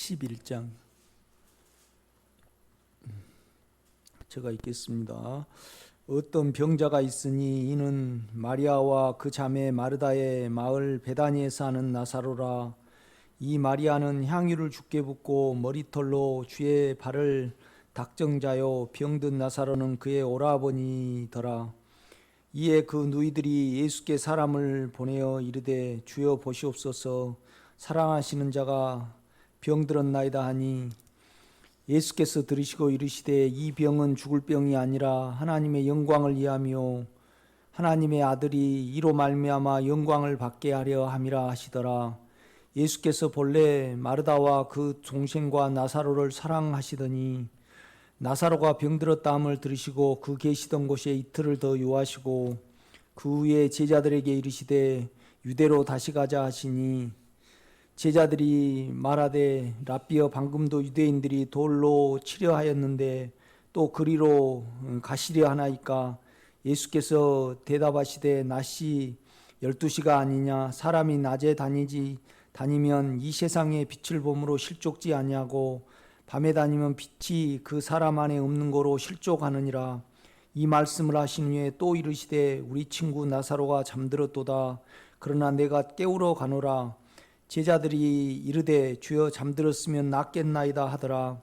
11장 제가 읽겠습니다. 어떤 병자가 있으니 이는 마리아와 그 자매 마르다의 마을 베다니에 사는 나사로라. 이 마리아는 향유를 주께 붓고 머리털로 주의 발을 닦정 자요 병든 나사로는 그의 오라버니더라. 이에 그 누이들이 예수께 사람을 보내어 이르되 주여 보시옵소서, 사랑하시는 자가 병들었나이다 하니 예수께서 들으시고 이르시되 이 병은 죽을 병이 아니라 하나님의 영광을 위하며 하나님의 아들이 이로 말미암아 영광을 받게 하려 함이라 하시더라. 예수께서 본래 마르다와 그 동생과 나사로를 사랑하시더니 나사로가 병들었다 함을 들으시고 그 계시던 곳에 이틀을 더 유하시고 그 후에 제자들에게 이르시되 유대로 다시 가자 하시니 제자들이 말하되 랍비여, 방금도 유대인들이 돌로 치려 하였는데 또 그리로 가시려 하나이까? 예수께서 대답하시되 낮이 12시가 아니냐? 사람이 낮에 다니면 이 세상의 빛을 보므로 실족지 아니하고 밤에 다니면 빛이 그 사람 안에 없는 거로 실족하느니라. 이 말씀을 하신 후에 또 이르시되 우리 친구 나사로가 잠들었도다. 그러나 내가 깨우러 가노라. 제자들이 이르되 주여, 잠들었으면 낫겠나이다 하더라.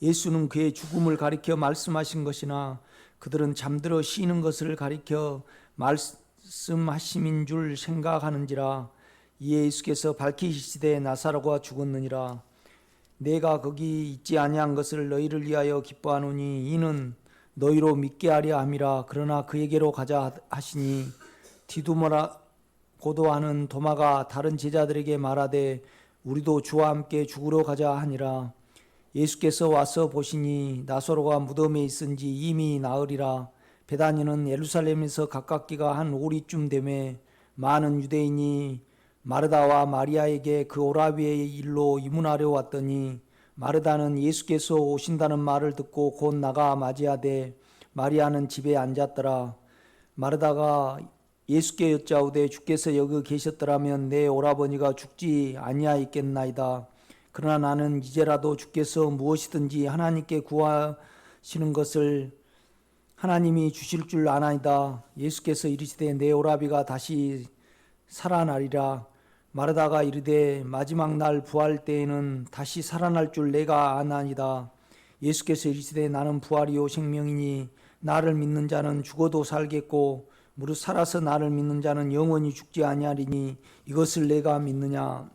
예수는 그의 죽음을 가리켜 말씀하신 것이나 그들은 잠들어 쉬는 것을 가리켜 말씀하심인 줄 생각하는지라. 이에 예수께서 밝히시되 나사로가 죽었느니라. 내가 거기 있지 아니한 것을 너희를 위하여 기뻐하노니 이는 너희로 믿게 하려 함이라. 그러나 그에게로 가자 하시니 디두모라 고도하는 도마가 다른 제자들에게 말하되 우리도 주와 함께 죽으러 가자 하니라. 예수께서 와서 보시니 나사로가 무덤에 있은지 이미 나으리라. 베다니는 예루살렘에서 가깝기가 한 오리쯤 되매 많은 유대인이 마르다와 마리아에게 그 오라비의 일로 이문하려 왔더니 마르다는 예수께서 오신다는 말을 듣고 곧 나가 맞이하되 마리아는 집에 앉았더라. 마르다가 예수께 여짜오되 주께서 여기 계셨더라면 내 오라버니가 죽지 아니하였겠나이다. 그러나 나는 이제라도 주께서 무엇이든지 하나님께 구하시는 것을 하나님이 주실 줄 아나이다. 예수께서 이르시되 내 오라비가 다시 살아나리라. 마르다가 이르되 마지막 날 부활 때에는 다시 살아날 줄 내가 아나이다. 예수께서 이르시되 나는 부활이요 생명이니 나를 믿는 자는 죽어도 살겠고 무릇 살아서 나를 믿는 자는 영원히 죽지 아니하리니 이것을 내가 믿느냐?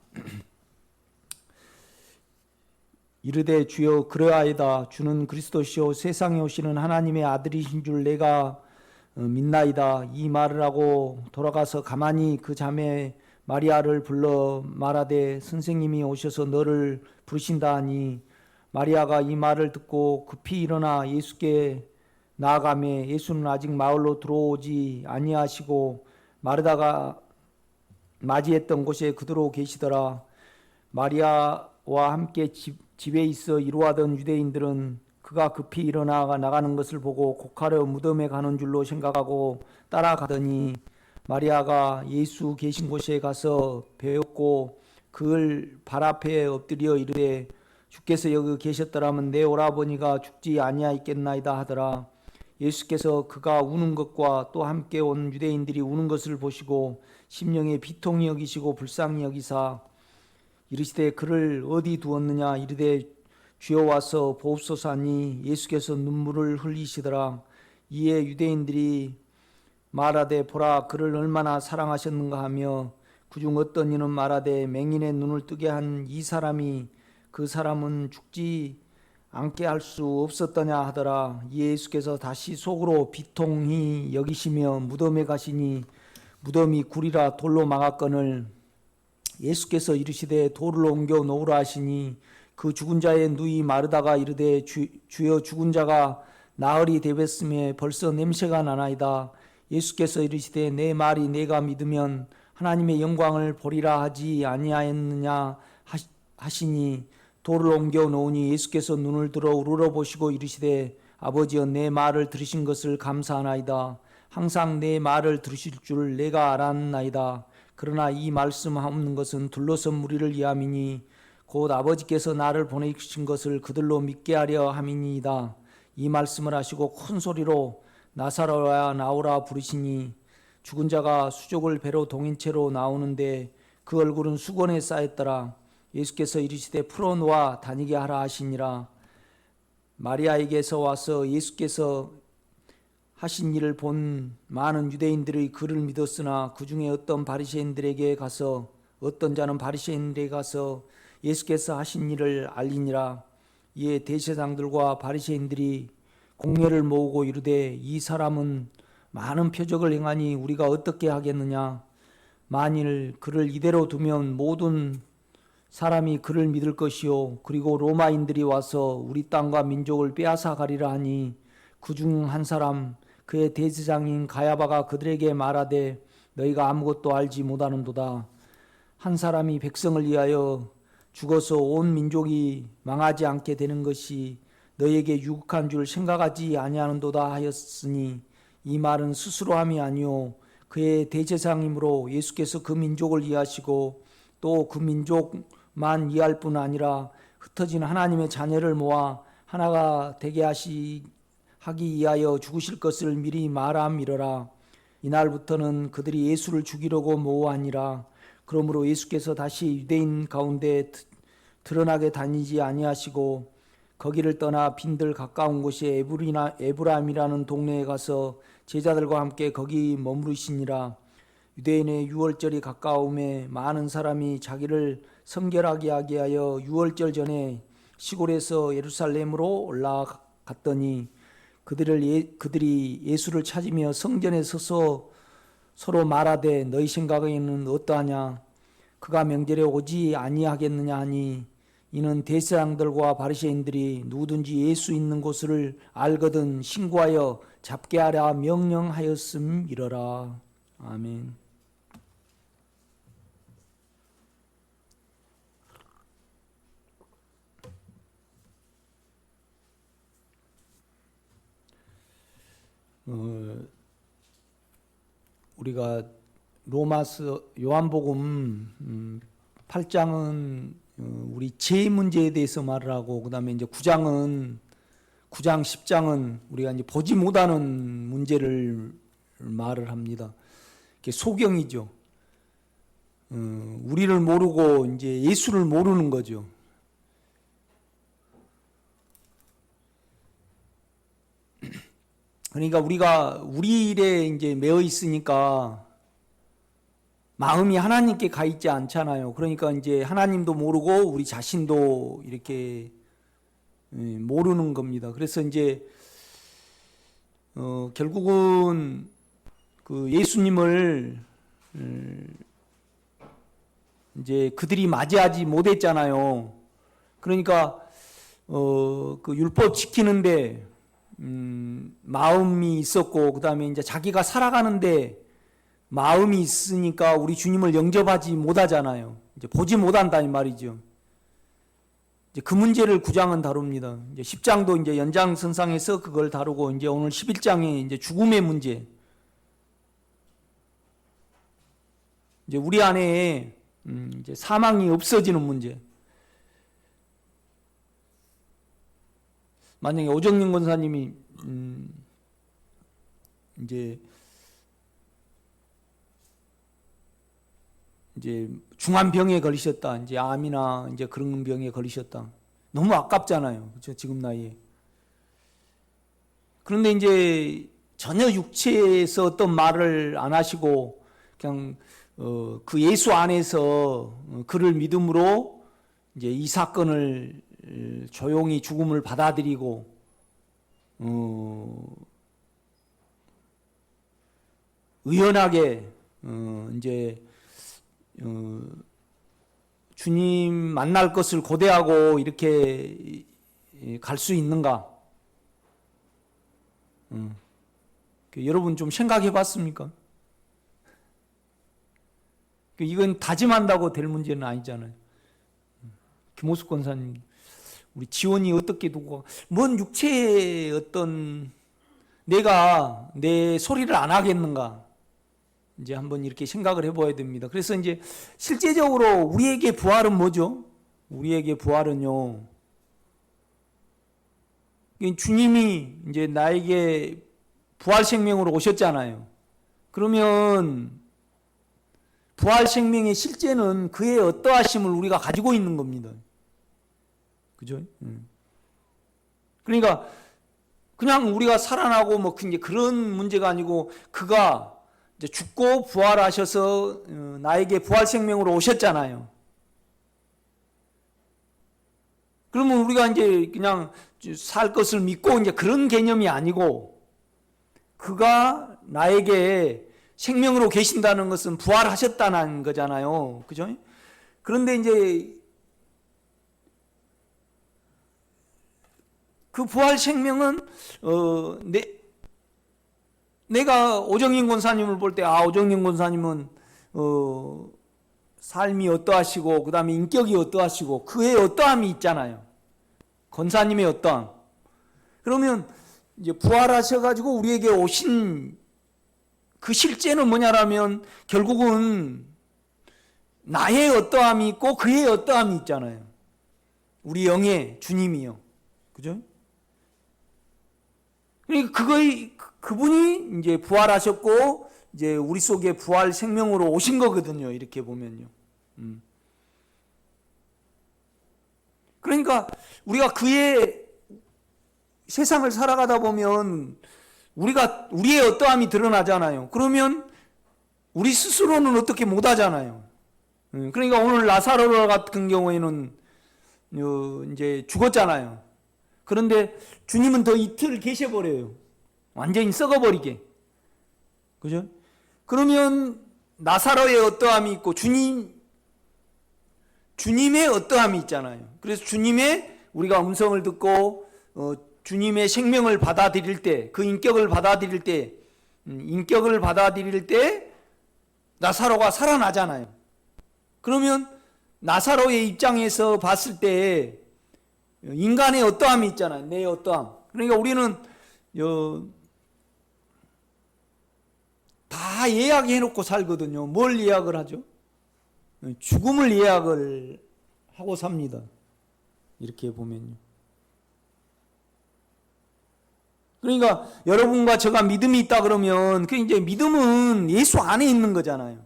이르되 주여, 그러하이다. 주는 그리스도시요 세상에 오시는 하나님의 아들이신 줄 내가 믿나이다. 이 말을 하고 돌아가서 가만히 그 자매 마리아를 불러 말하되 선생님이 오셔서 너를 부르신다 하니 마리아가 이 말을 듣고 급히 일어나 예수께 나아가매 예수는 아직 마을로 들어오지 아니하시고 마르다가 맞이했던 곳에 그대로 계시더라. 마리아와 함께 집에 있어 이루하던 유대인들은 그가 급히 일어나 나가는 것을 보고 곡하려 무덤에 가는 줄로 생각하고 따라가더니 마리아가 예수 계신 곳에 가서 배웠고 그를 발 앞에 엎드려 이르되 주께서 여기 계셨더라면 내 오라버니가 죽지 아니하였겠나이다 하더라. 예수께서 그가 우는 것과 또 함께 온 유대인들이 우는 것을 보시고 심령에 비통히 여기시고 불쌍히 여기사 이르시되 그를 어디 두었느냐? 이르되 주여 와서 보옵소서 하니 예수께서 눈물을 흘리시더라. 이에 유대인들이 말하되 보라, 그를 얼마나 사랑하셨는가 하며 그중 어떤 이는 말하되 맹인의 눈을 뜨게 한 이 사람이 그 사람은 죽지 않게 할 수 없었더냐 하더라. 예수께서 다시 속으로 비통히 여기시며 무덤에 가시니 무덤이 굴이라 돌로 막았거늘 예수께서 이르시되 돌을 옮겨 놓으라 하시니 그 죽은 자의 누이 마르다가 이르되 주여, 죽은 자가 나흘이 되었음에 벌써 냄새가 나나이다. 예수께서 이르시되 내 말이 내가 믿으면 하나님의 영광을 보리라 하지 아니하였느냐 하시니 돌을 옮겨 놓으니 예수께서 눈을 들어 우러러 보시고 이르시되 아버지여, 내 말을 들으신 것을 감사하나이다. 항상 내 말을 들으실 줄 내가 알았나이다. 그러나 이 말씀 하옵는 것은 둘러선 무리를 위함이니 곧 아버지께서 나를 보내신 것을 그들로 믿게 하려 함이니이다. 이 말씀을 하시고 큰 소리로 나사로야 나오라 부르시니 죽은 자가 수족을 배로 동인 채로 나오는데 그 얼굴은 수건에 쌓였더라. 예수께서 이르시되 풀어놓아 다니게 하라 하시니라. 마리아에게서 와서 예수께서 하신 일을 본 많은 유대인들이 그를 믿었으나 그 중에 어떤 자는 바리새인들에게 가서 예수께서 하신 일을 알리니라. 이에 대제사장들과 바리새인들이 공회를 모으고 이르되 이 사람은 많은 표적을 행하니 우리가 어떻게 하겠느냐. 만일 그를 이대로 두면 모든 사람이 그를 믿을 것이요 그리고 로마인들이 와서 우리 땅과 민족을 빼앗아 가리라 하니 그 중 한 사람 그의 대제사장인 가야바가 그들에게 말하되 너희가 아무것도 알지 못하는도다. 한 사람이 백성을 위하여 죽어서 온 민족이 망하지 않게 되는 것이 너희에게 유익한 줄 생각하지 아니하는도다 하였으니 이 말은 스스로 함이 아니요 그의 대제사장이므로 예수께서 그 민족을 이해하시고 또 그 민족만 이해할 뿐 아니라 흩어진 하나님의 자녀를 모아 하나가 되게 하기 위하여 죽으실 것을 미리 말함이러라. 이날부터는 그들이 예수를 죽이려고 모호하니라. 그러므로 예수께서 다시 유대인 가운데 드러나게 다니지 아니하시고 거기를 떠나 빈들 가까운 곳에 에브라임이라는 동네에 가서 제자들과 함께 거기 머무르시니라. 유대인의 유월절이 가까움에 많은 사람이 자기를 성결하게 하게 하여 유월절 전에 시골에서 예루살렘으로 올라갔더니 그들이 예수를 찾으며 성전에 서서 서로 말하되 너희 생각에는 어떠하냐. 그가 명절에 오지 아니하겠느냐 하니 이는 대제사장들과 바리새인들이 누구든지 예수 있는 곳을 알거든 신고하여 잡게 하라 명령하였음이러라. 아멘. 우리가 로마서 요한복음 8장은 우리 죄 문제에 대해서 말을 하고 그다음에 이제 9장 10장은 우리가 이제 보지 못하는 문제를 말을 합니다. 이게 소경이죠. 우리를 모르고 이제 예수를 모르는 거죠. 그러니까 우리가 우리 일에 이제 매여 있으니까 마음이 하나님께 가 있지 않잖아요. 그러니까 이제 하나님도 모르고 우리 자신도 이렇게 모르는 겁니다. 그래서 이제 결국은 그 예수님을 이제 그들이 맞이하지 못했잖아요. 그러니까 그 율법 지키는데 마음이 있었고 그다음에 이제 자기가 살아가는데 마음이 있으니까 우리 주님을 영접하지 못하잖아요. 이제 보지 못한다 이 말이죠. 이제 그 문제를 9장은 다룹니다. 이제 10장도 이제 연장선상에서 그걸 다루고 이제 오늘 11장에 이제 죽음의 문제. 이제 우리 안에 이제 사망이 없어지는 문제. 만약에 오정영 권사님이 이제 중환병에 걸리셨다. 이제 암이나 이제 그런 병에 걸리셨다. 너무 아깝잖아요. 그렇죠? 지금 나이에. 그런데 이제 전혀 육체에서 어떤 말을 안 하시고 그냥 그 예수 안에서 그를 믿음으로 이제 이 사건을 조용히 죽음을 받아들이고 의연하게 이제 주님 만날 것을 고대하고 이렇게 갈 수 있는가? 여러분 좀 생각해 봤습니까? 이건 다짐한다고 될 문제는 아니잖아요. 김호숙 권사님, 우리 지원이 어떻게 두고, 뭔 육체의 어떤 내가 내 소리를 안 하겠는가? 이제 한번 이렇게 생각을 해봐야 됩니다. 그래서 이제 실제적으로 우리에게 부활은 뭐죠? 우리에게 부활은요, 주님이 이제 나에게 부활 생명으로 오셨잖아요. 그러면 부활 생명의 실제는 그의 어떠하심을 우리가 가지고 있는 겁니다. 그죠? 그러니까 그냥 우리가 살아나고 뭐 이제 그런 문제가 아니고 그가 이제 죽고 부활하셔서 나에게 부활 생명으로 오셨잖아요. 그러면 우리가 이제 그냥 살 것을 믿고 이제 그런 개념이 아니고 그가 나에게 생명으로 계신다는 것은 부활하셨다는 거잖아요. 그죠? 그런데 이제 그 부활 생명은 내가 오정인 권사님을 볼 때 오정인 권사님은 삶이 어떠하시고 그 다음에 인격이 어떠하시고 그의 어떠함이 있잖아요. 권사님의 어떠함. 그러면 이제 부활하셔가지고 우리에게 오신 그 실제는 뭐냐라면 결국은 나의 어떠함이 있고 그의 어떠함이 있잖아요. 우리 영의 주님이요. 그죠? 그러니까 그분이 이제 부활하셨고 이제 우리 속에 부활 생명으로 오신 거거든요. 이렇게 보면요. 그러니까 우리가 그의 세상을 살아가다 보면 우리의 어떠함이 드러나잖아요. 그러면 우리 스스로는 어떻게 못 하잖아요. 그러니까 오늘 나사로 같은 경우에는 이제 죽었잖아요. 그런데 주님은 더 이틀 계셔버려요. 완전히 썩어버리게. 그죠? 그러면 나사로의 어떠함이 있고 주님의 어떠함이 있잖아요. 그래서 주님의 우리가 음성을 듣고 주님의 생명을 받아들일 때, 그 인격을 받아들일 때 나사로가 살아나잖아요. 그러면 나사로의 입장에서 봤을 때 인간의 어떠함이 있잖아요. 내 어떠함. 그러니까 우리는 다 예약해놓고 살거든요. 뭘 예약을 하죠? 죽음을 예약을 하고 삽니다. 이렇게 보면요. 그러니까 여러분과 제가 믿음이 있다 그러면 그 이제 믿음은 예수 안에 있는 거잖아요.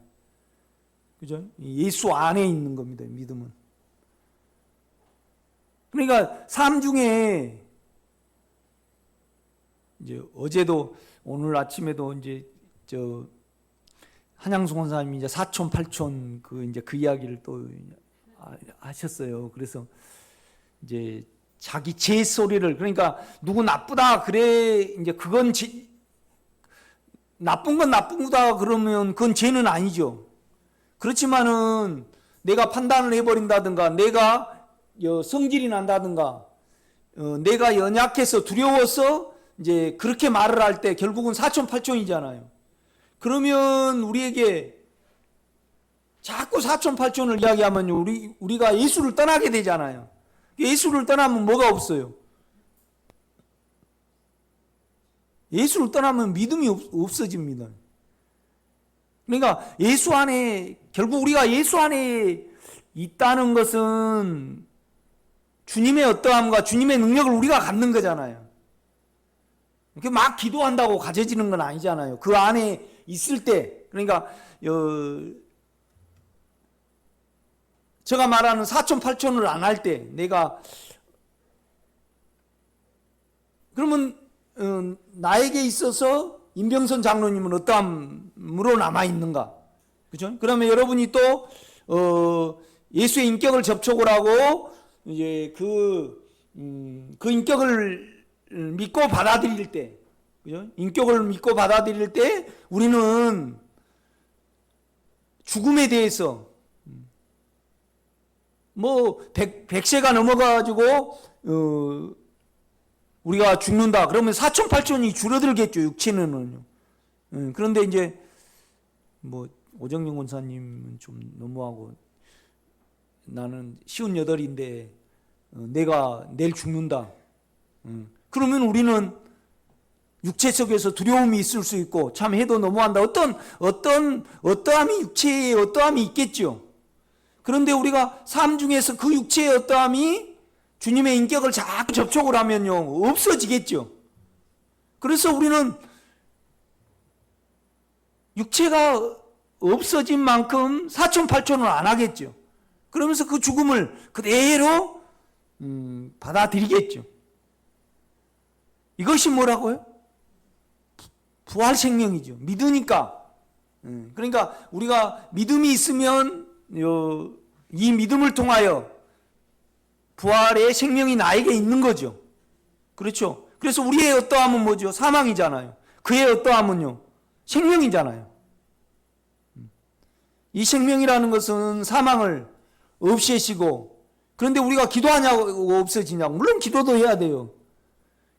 그죠? 예수 안에 있는 겁니다. 믿음은. 그러니까 삶 중에 이제 어제도 오늘 아침에도 이제 한양수 권사님이 이제 사촌 팔촌 그 이야기를 또 하셨어요. 그래서 이제 자기 제 소리를 그러니까 누구 나쁘다 그래 이제 그건 나쁜 건 나쁜 거다 그러면 그건 죄는 아니죠. 그렇지만은 내가 판단을 해버린다든가 내가 성질이 난다든가 내가 연약해서 두려워서 이제 그렇게 말을 할 때 결국은 사촌 팔촌이잖아요. 그러면 우리에게 자꾸 사촌 팔촌을 이야기하면 우리가 예수를 떠나게 되잖아요. 예수를 떠나면 뭐가 없어요? 예수를 떠나면 믿음이 없어집니다. 그러니까 예수 안에 결국 우리가 예수 안에 있다는 것은 주님의 어떠함과 주님의 능력을 우리가 갖는 거잖아요. 이렇게 막 기도한다고 가져지는 건 아니잖아요. 그 안에 있을 때 그러니까 제가 말하는 사촌 팔촌을 안 할 때 내가 그러면 나에게 있어서 임병선 장로님은 어떠함으로 남아있는가? 그죠? 그러면 여러분이 또 예수의 인격을 접촉을 하고 이제 그 인격을 믿고 받아들일 때 그죠? 인격을 믿고 받아들일 때 우리는 죽음에 대해서 뭐 100세가 넘어가지고 우리가 죽는다 그러면 사촌 팔촌이 줄어들겠죠. 육체는. 그런데 이제 뭐 오정영 권사님은 좀 너무하고 나는 58인데 내가 내일 죽는다. 그러면 우리는 육체 속에서 두려움이 있을 수 있고 참 해도 너무한다. 어떠함이 육체에 어떠함이 있겠죠. 그런데 우리가 삶 중에서 그 육체의 어떠함이 주님의 인격을 자꾸 접촉을 하면요, 없어지겠죠. 그래서 우리는 육체가 없어진 만큼 사천팔천을 안 하겠죠. 그러면서 그 죽음을 그대로 받아들이겠죠. 이것이 뭐라고요? 부활 생명이죠. 믿으니까. 그러니까 우리가 믿음이 있으면 이 믿음을 통하여 부활의 생명이 나에게 있는 거죠. 그렇죠. 그래서 우리의 어떠함은 뭐죠? 사망이잖아요. 그의 어떠함은요? 생명이잖아요. 이 생명이라는 것은 사망을 없애시고, 그런데 우리가 기도하냐고 없어지냐고. 물론 기도도 해야 돼요.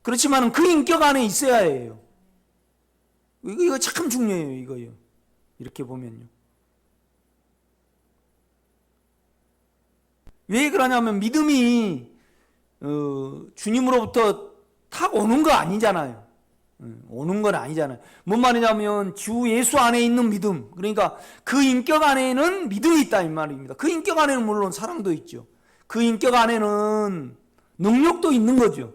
그렇지만 그 인격 안에 있어야 해요. 이거 참 중요해요. 이거요. 이렇게 보면요. 왜 그러냐면 믿음이 주님으로부터 탁 오는 거 아니잖아요. 오는 건 아니잖아요. 뭔 말이냐면 주 예수 안에 있는 믿음, 그러니까 그 인격 안에는 믿음이 있다 이 말입니다. 그 인격 안에는 물론 사랑도 있죠. 그 인격 안에는 능력도 있는 거죠.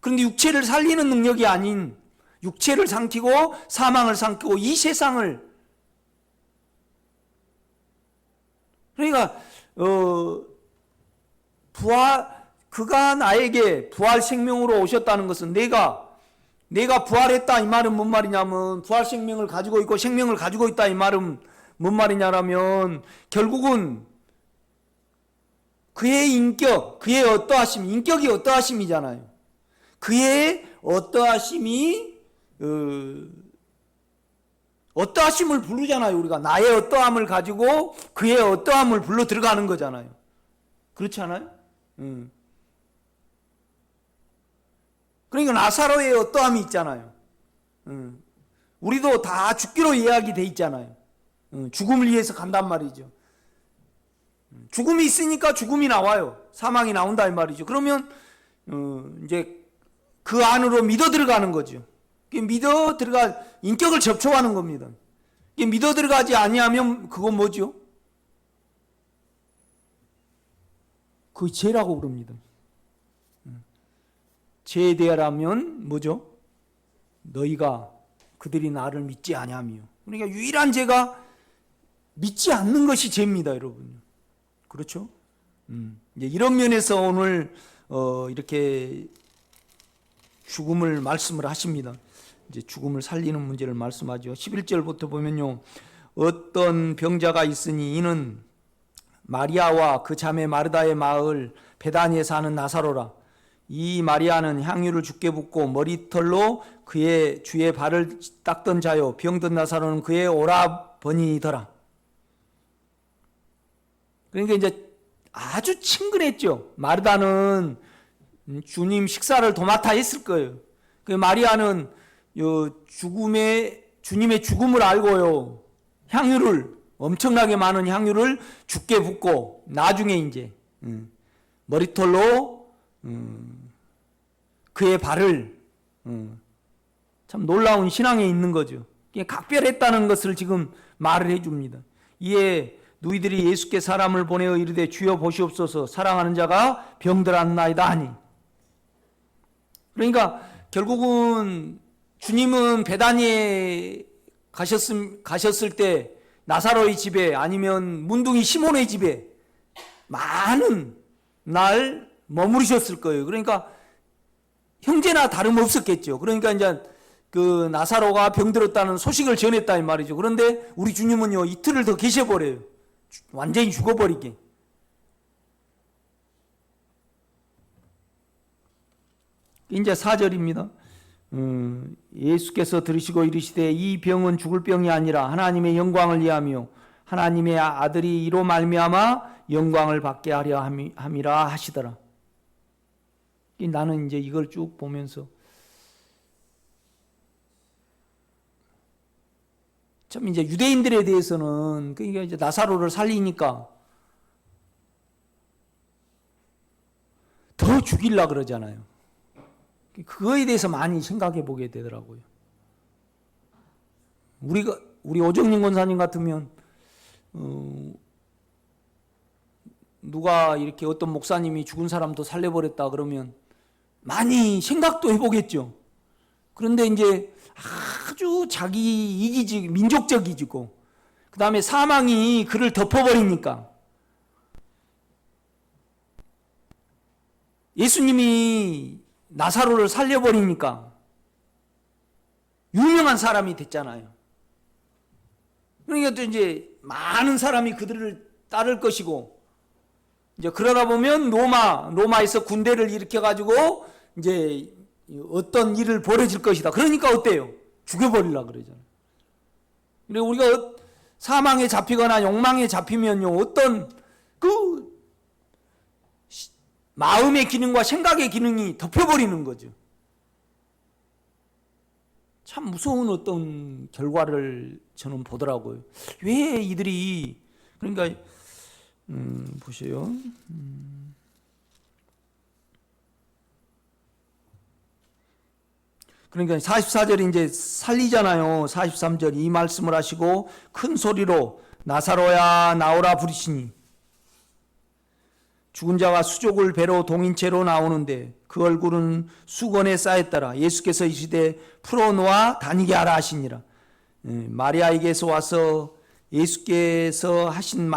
그런데 육체를 살리는 능력이 아닌, 육체를 삼키고 사망을 삼키고 이 세상을, 그러니까 그가 나에게 부활 생명으로 오셨다는 것은 내가 부활했다 이 말은 뭔 말이냐면, 부활 생명을 가지고 있고 생명을 가지고 있다 이 말은 뭔 말이냐라면, 결국은 그의 인격, 그의 어떠하심, 인격이 어떠하심이잖아요. 그의 어떠하심이 어떠하심을 부르잖아요. 우리가 나의 어떠함을 가지고 그의 어떠함을 불러 들어가는 거잖아요. 그렇지 않아요? 그러니까 나사로의 어떠함이 있잖아요. 우리도 다 죽기로 예약이 돼 있잖아요. 죽음을 위해서 간단 말이죠. 죽음이 있으니까 죽음이 나와요. 사망이 나온다 이 말이죠. 그러면 이제 그 안으로 믿어 들어가는 거죠. 믿어 들어가 인격을 접촉하는 겁니다. 믿어 들어가지 아니하면 그건 뭐죠? 그 죄라고 그럽니다. 죄에 대하라면 뭐죠? 너희가 그들이 나를 믿지 아니하며. 그러니까 유일한 죄가 믿지 않는 것이 죄입니다, 여러분. 그렇죠? 이제 이런 면에서 오늘 이렇게 죽음을 말씀을 하십니다. 이제 죽음을 살리는 문제를 말씀하죠. 11절부터 보면요, 어떤 병자가 있으니 이는 마리아와 그 자매 마르다의 마을 베다니에 사는 나사로라. 이 마리아는 향유를 주께 붓고 머리털로 그의 주의 발을 닦던 자요, 병든 나사로는 그의 오라버니더라. 그러니까 이제 아주 친근했죠. 마르다는 주님 식사를 도맡아 했을 거예요. 그 마리아는 주님의 죽음을 알고요, 향유를, 엄청나게 많은 향유를 주께 붓고 나중에 이제 머리털로 그의 발을, 참 놀라운 신앙에 있는 거죠. 각별했다는 것을 지금 말을 해줍니다. 이에 너희들이 예수께 사람을 보내어 이르되 주여 보시옵소서, 사랑하는 자가 병들었나이다 하니. 그러니까 결국은 주님은 베다니에 가셨을 때 나사로의 집에, 아니면 문둥이 시몬의 집에 많은 날 머무르셨을 거예요. 그러니까 형제나 다름없었겠죠. 그러니까 이제 그 나사로가 병들었다는 소식을 전했다 이 말이죠. 그런데 우리 주님은요, 이틀을 더 계셔버려요. 완전히 죽어버리게. 이제 4절입니다. 예수께서 들으시고 이르시되 이 병은 죽을 병이 아니라 하나님의 영광을 위하며 하나님의 아들이 이로 말미암아 영광을 받게 하려 함이라 하시더라. 나는 이제 이걸 쭉 보면서 참 이제 유대인들에 대해서는, 그러니까 이제 나사로를 살리니까 더 죽이려 그러잖아요. 그거에 대해서 많이 생각해 보게 되더라고요. 우리 오정림 권사님 같으면 누가 이렇게 어떤 목사님이 죽은 사람도 살려버렸다 그러면 많이 생각도 해보겠죠. 그런데 이제 아주 자기 이기지, 민족적이지고, 그 다음에 사망이 그를 덮어버리니까, 예수님이 나사로를 살려버리니까 유명한 사람이 됐잖아요. 그러니까 또 이제 많은 사람이 그들을 따를 것이고, 이제 그러다 보면 로마에서 군대를 일으켜가지고 이제 어떤 일을 벌어질 것이다. 그러니까 어때요? 죽여버리려고 그러잖아요. 그리고 우리가 사망에 잡히거나 욕망에 잡히면요, 어떤 그 마음의 기능과 생각의 기능이 덮여버리는 거죠. 참 무서운 어떤 결과를 저는 보더라고요. 왜 이들이, 그러니까 보세요. 그러니까 44절이 이제 살리잖아요. 43절 이 말씀을 하시고 큰 소리로 나사로야 나오라 부르시니, 죽은 자가 수족을 배로 동인채로 나오는데 그 얼굴은 수건에 쌓였더라. 예수께서 이르시되 풀어놓아 다니게 하라 하시니라. 마리아에게서 와서 예수께서 하신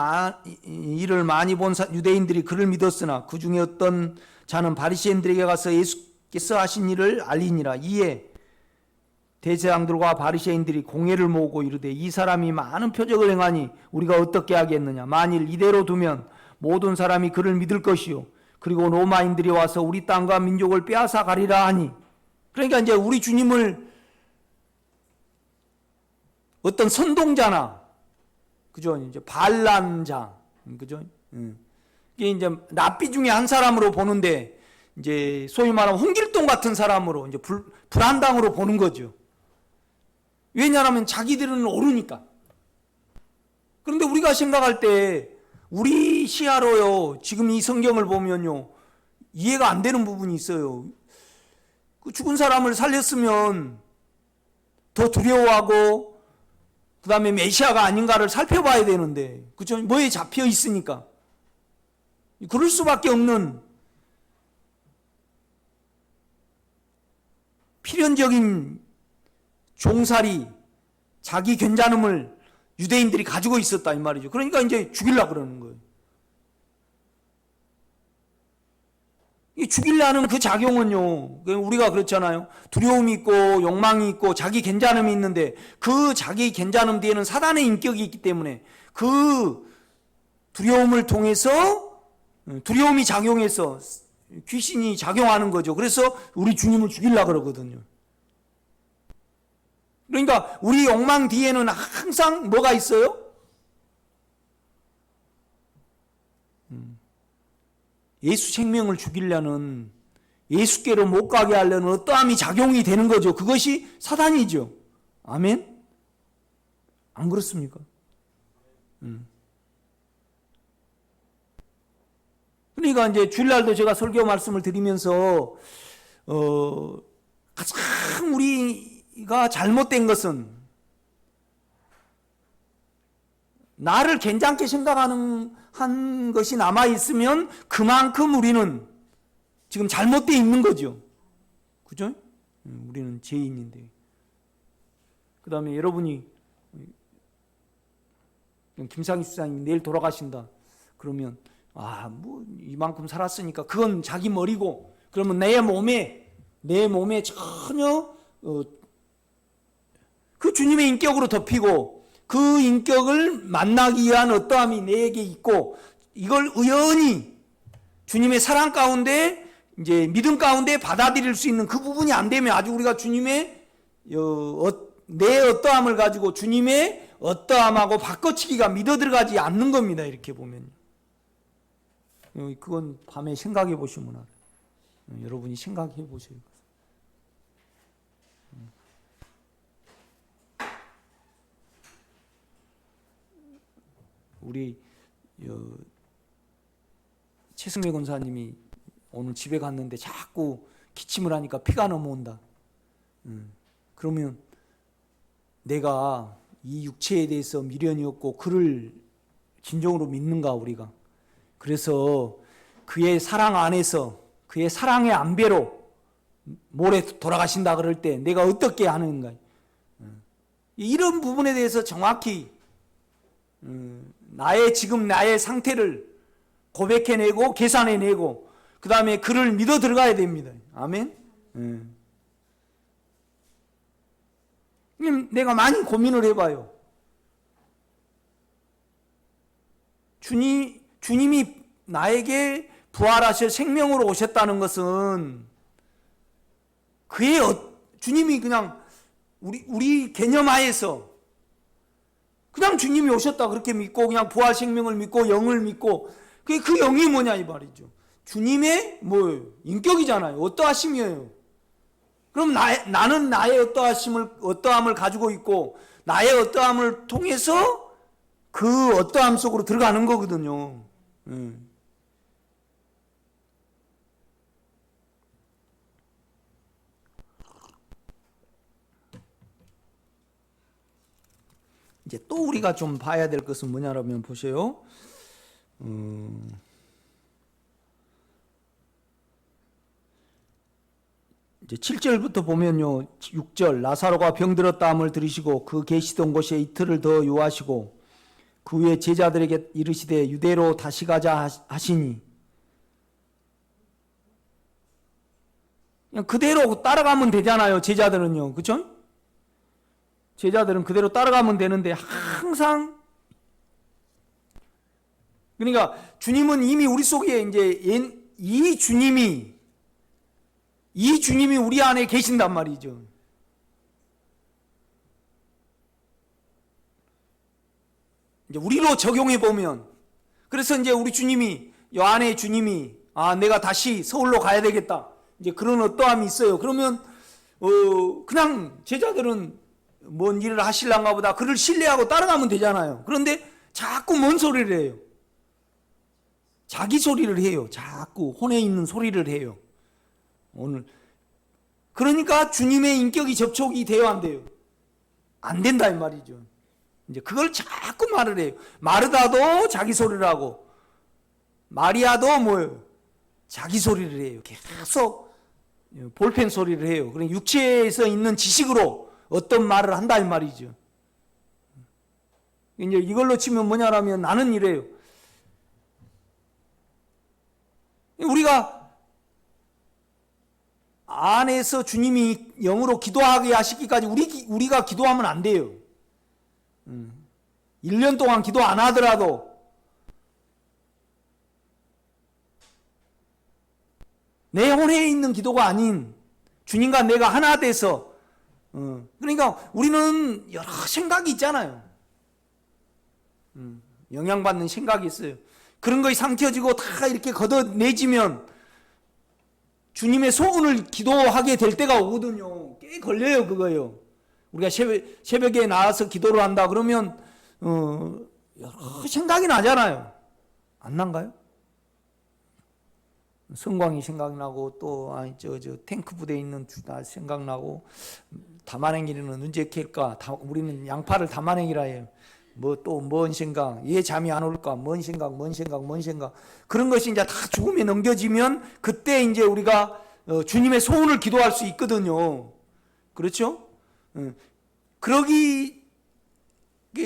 일을 많이 본 유대인들이 그를 믿었으나 그 중에 어떤 자는 바리새인들에게 가서 예수께서 하신 일을 알리니라. 이에 대제사장들과 바리새인들이 공회를 모으고 이르되 이 사람이 많은 표적을 행하니 우리가 어떻게 하겠느냐. 만일 이대로 두면 모든 사람이 그를 믿을 것이요 그리고 로마인들이 와서 우리 땅과 민족을 빼앗아 가리라 하니. 그러니까 이제 우리 주님을 어떤 선동자나, 그죠? 이제 반란자, 그죠? 이게 이제 랍비 중에 한 사람으로 보는데, 이제 소위 말하면 홍길동 같은 사람으로 이제 불안당으로 보는 거죠. 왜냐하면 자기들은 오르니까. 그런데 우리가 생각할 때 우리 시야로요, 지금 이 성경을 보면요, 이해가 안 되는 부분이 있어요. 그 죽은 사람을 살렸으면 더 두려워하고, 그 다음에 메시아가 아닌가를 살펴봐야 되는데, 그죠? 뭐에 잡혀 있으니까. 그럴 수밖에 없는 필연적인 종살이, 자기 괜찮음을 유대인들이 가지고 있었다 이 말이죠. 그러니까 이제 죽이려고 그러는 거예요. 이 죽이려는 그 작용은요, 우리가 그렇잖아요. 두려움이 있고 욕망이 있고 자기 괜찮음이 있는데 그 자기 괜찮음 뒤에는 사단의 인격이 있기 때문에 그 두려움을 통해서, 두려움이 작용해서 귀신이 작용하는 거죠. 그래서 우리 주님을 죽이려고 그러거든요. 그러니까 우리 욕망 뒤에는 항상 뭐가 있어요? 예수 생명을 죽이려는, 예수께로 못 가게 하려는 어떠함이 작용이 되는 거죠. 그것이 사단이죠. 아멘? 안 그렇습니까? 그러니까 이제 주일날도 제가 설교 말씀을 드리면서 가장 우리가 잘못된 것은, 나를 괜찮게 생각하는 한 것이 남아 있으면 그만큼 우리는 지금 잘못되어 있는 거죠. 그죠? 우리는 죄인인데. 그 다음에 여러분이 김상희 수사님 내일 돌아가신다 그러면 뭐 이만큼 살았으니까 그건 자기 머리고, 그러면 내 몸에 전혀 그 주님의 인격으로 덮이고 그 인격을 만나기 위한 어떠함이 내게 있고, 이걸 의연히 주님의 사랑 가운데, 이제 믿음 가운데 받아들일 수 있는 그 부분이 안 되면 아주 우리가 주님의 내 어떠함을 가지고 주님의 어떠함하고 바꿔치기가 믿어 들어가지 않는 겁니다. 이렇게 보면 그건 밤에 생각해 보시면 알아요. 여러분이 생각해 보세요. 우리 최승래 권사님이 오늘 집에 갔는데 자꾸 기침을 하니까 피가 넘어온다. 그러면 내가 이 육체에 대해서 미련이 없고 그를 진정으로 믿는가 우리가? 그래서 그의 사랑 안에서 그의 사랑의 안배로 모레 돌아가신다 그럴 때 내가 어떻게 하는가, 이런 부분에 대해서 정확히 지금 나의 상태를 고백해내고 계산해내고 그 다음에 그를 믿어 들어가야 됩니다. 아멘. 내가 많이 고민을 해봐요. 주님이 나에게 부활하셔 생명으로 오셨다는 것은 주님이 그냥 우리 개념 하에서 그냥 주님이 오셨다 그렇게 믿고 그냥 부활 생명을 믿고 영을 믿고 그 영이 뭐냐 이 말이죠. 주님의 인격이잖아요. 어떠하심이에요. 그럼 나는 나의 어떠함을 가지고 있고 나의 어떠함을 통해서 그 어떠함 속으로 들어가는 거거든요. 이제 또 우리가 좀 봐야 될 것은 뭐냐면 보세요. 이제 7절부터 보면요. 6절 라사로가 병들었다함을 들으시고 그 계시던 곳에 이틀을 더 요하시고 그 후에 제자들에게 이르시되 유대로 다시 가자 하시니, 그냥 그대로 따라가면 되잖아요. 제자들은요. 그렇죠? 제자들은 그대로 따라가면 되는데 항상 그러니까 주님은 이미 우리 속에 이제 이 주님이 우리 안에 계신단 말이죠. 이제 우리로 적용해 보면, 그래서 이제 우리 주님이 이 안에 주님이 내가 다시 서울로 가야 되겠다. 이제 그런 어떠함이 있어요. 그러면 그냥 제자들은 뭔 일을 하실란가 보다 그를 신뢰하고 따라가면 되잖아요. 그런데 자꾸 뭔 소리를 해요? 자기 소리를 해요. 자꾸 혼에 있는 소리를 해요. 오늘 그러니까 주님의 인격이 접촉이 돼요, 안 돼요? 안 된다 이 말이죠. 이제 그걸 자꾸 말을 해요. 마르다도 자기 소리를 하고 마리아도 뭐예요? 자기 소리를 해요. 계속 볼펜 소리를 해요. 그러니까 육체에서 있는 지식으로 어떤 말을 한다 이 말이죠. 이제 이걸로 치면 뭐냐라면 나는 이래요. 우리가 안에서 주님이 영으로 기도하게 하시기까지 우리가 기도하면 안 돼요. 1년 동안 기도 안 하더라도 내 혼에 있는 기도가 아닌 주님과 내가 하나 돼서, 그러니까 우리는 여러 생각이 있잖아요. 영향받는 생각이 있어요. 그런 것이 삼켜지고 다 이렇게 걷어내지면 주님의 소원을 기도하게 될 때가 오거든요. 꽤 걸려요, 그거요. 우리가 새벽에 나와서 기도를 한다 그러면 여러 생각이 나잖아요. 안 난가요? 성광이 생각나고 또 저 탱크 부대에 있는 주다 생각나고, 담아내기는 언제 캘까? 우리는 양파를 담아내기라 해요. 뭐 또 뭔 생각, 얘 잠이 안 올까? 뭔 생각. 그런 것이 이제 다 죽음에 넘겨지면 그때 이제 우리가 주님의 소원을 기도할 수 있거든요. 그렇죠? 그러기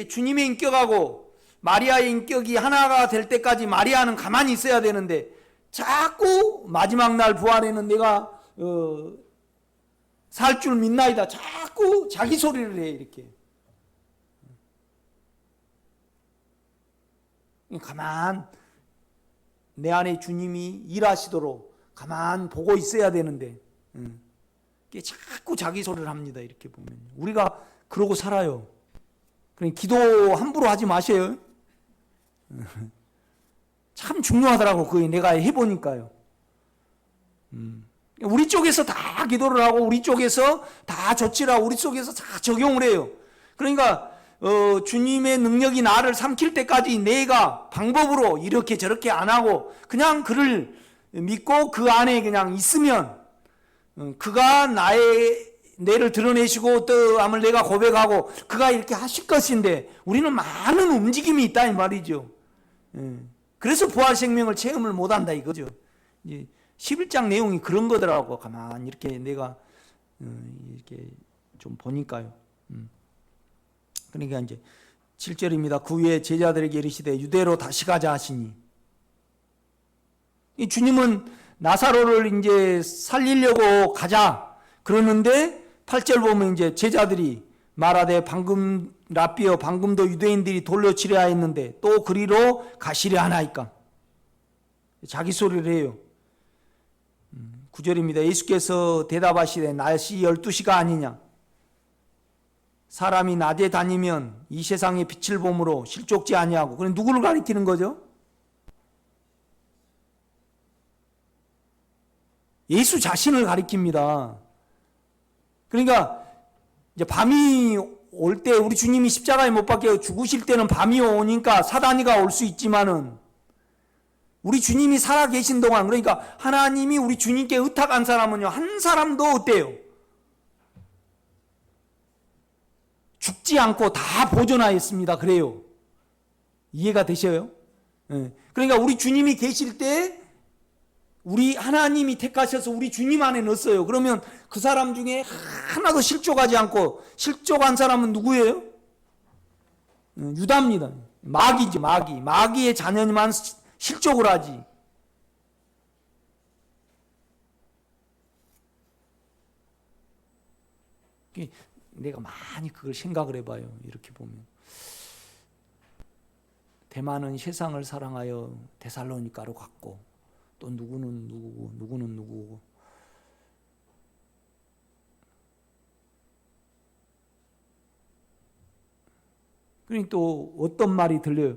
주님의 인격하고 마리아의 인격이 하나가 될 때까지 마리아는 가만히 있어야 되는데 자꾸 마지막 날 부활에는 내가 살 줄 믿나이다. 자꾸 자기 소리를 해 이렇게. 가만 내 안에 주님이 일하시도록 가만 보고 있어야 되는데 자꾸 자기 소리를 합니다. 이렇게 보면 우리가 그러고 살아요. 그러니까 기도 함부로 하지 마세요. 참 중요하더라고. 그게 내가 해보니까요. 우리 쪽에서 다 기도를 하고 우리 쪽에서 다 조치를 하고 우리 쪽에서 다 적용을 해요. 그러니까 주님의 능력이 나를 삼킬 때까지 내가 방법으로 이렇게 저렇게 안 하고 그냥 그를 믿고 그 안에 그냥 있으면 그가 내를 드러내시고 어떠함을 내가 고백하고 그가 이렇게 하실 것인데, 우리는 많은 움직임이 있다 이 말이죠. 그래서 부활 생명을 체험을 못한다 이거죠. 이제 11장 내용이 그런 거더라고. 가만히 이렇게 내가 이렇게 좀 보니까요. 그러니까 이제 7절입니다. 그 후에 제자들에게 이르시되 유대로 다시 가자 하시니, 이 주님은 나사로를 이제 살리려고 가자 그러는데 8절 보면 이제 제자들이 말하되 방금 라삐어 방금도 유대인들이 돌려치려 하였는데 또 그리로 가시려 하나이까. 자기 소리를 해요. 9절입니다. 예수께서 대답하시되 날씨 12시가 아니냐. 사람이 낮에 다니면 이 세상의 빛을 보므로 실족지 아니하고. 그럼 누구를 가리키는 거죠? 예수 자신을 가리킵니다. 그러니까 이제 밤이 올 때, 우리 주님이 십자가에 못 박혀 죽으실 때는 밤이 오니까 사단이가 올 수 있지만은 우리 주님이 살아 계신 동안, 그러니까 하나님이 우리 주님께 의탁한 사람은요, 한 사람도 어때요? 죽지 않고 다 보존하였습니다. 그래요. 이해가 되셔요? 그러니까 우리 주님이 계실 때 우리 하나님이 택하셔서 우리 주님 안에 넣었어요. 그러면 그 사람 중에 하나도 실족하지 않고, 실족한 사람은 누구예요? 유다입니다. 마귀지, 마귀. 마귀의 자녀만 실족을 하지. 내가 많이 그걸 생각을 해봐요. 이렇게 보면 대만은 세상을 사랑하여 데살로니가로 갔고, 또 누구는 누구고 누구는 누구고. 그러니 또 어떤 말이 들려요.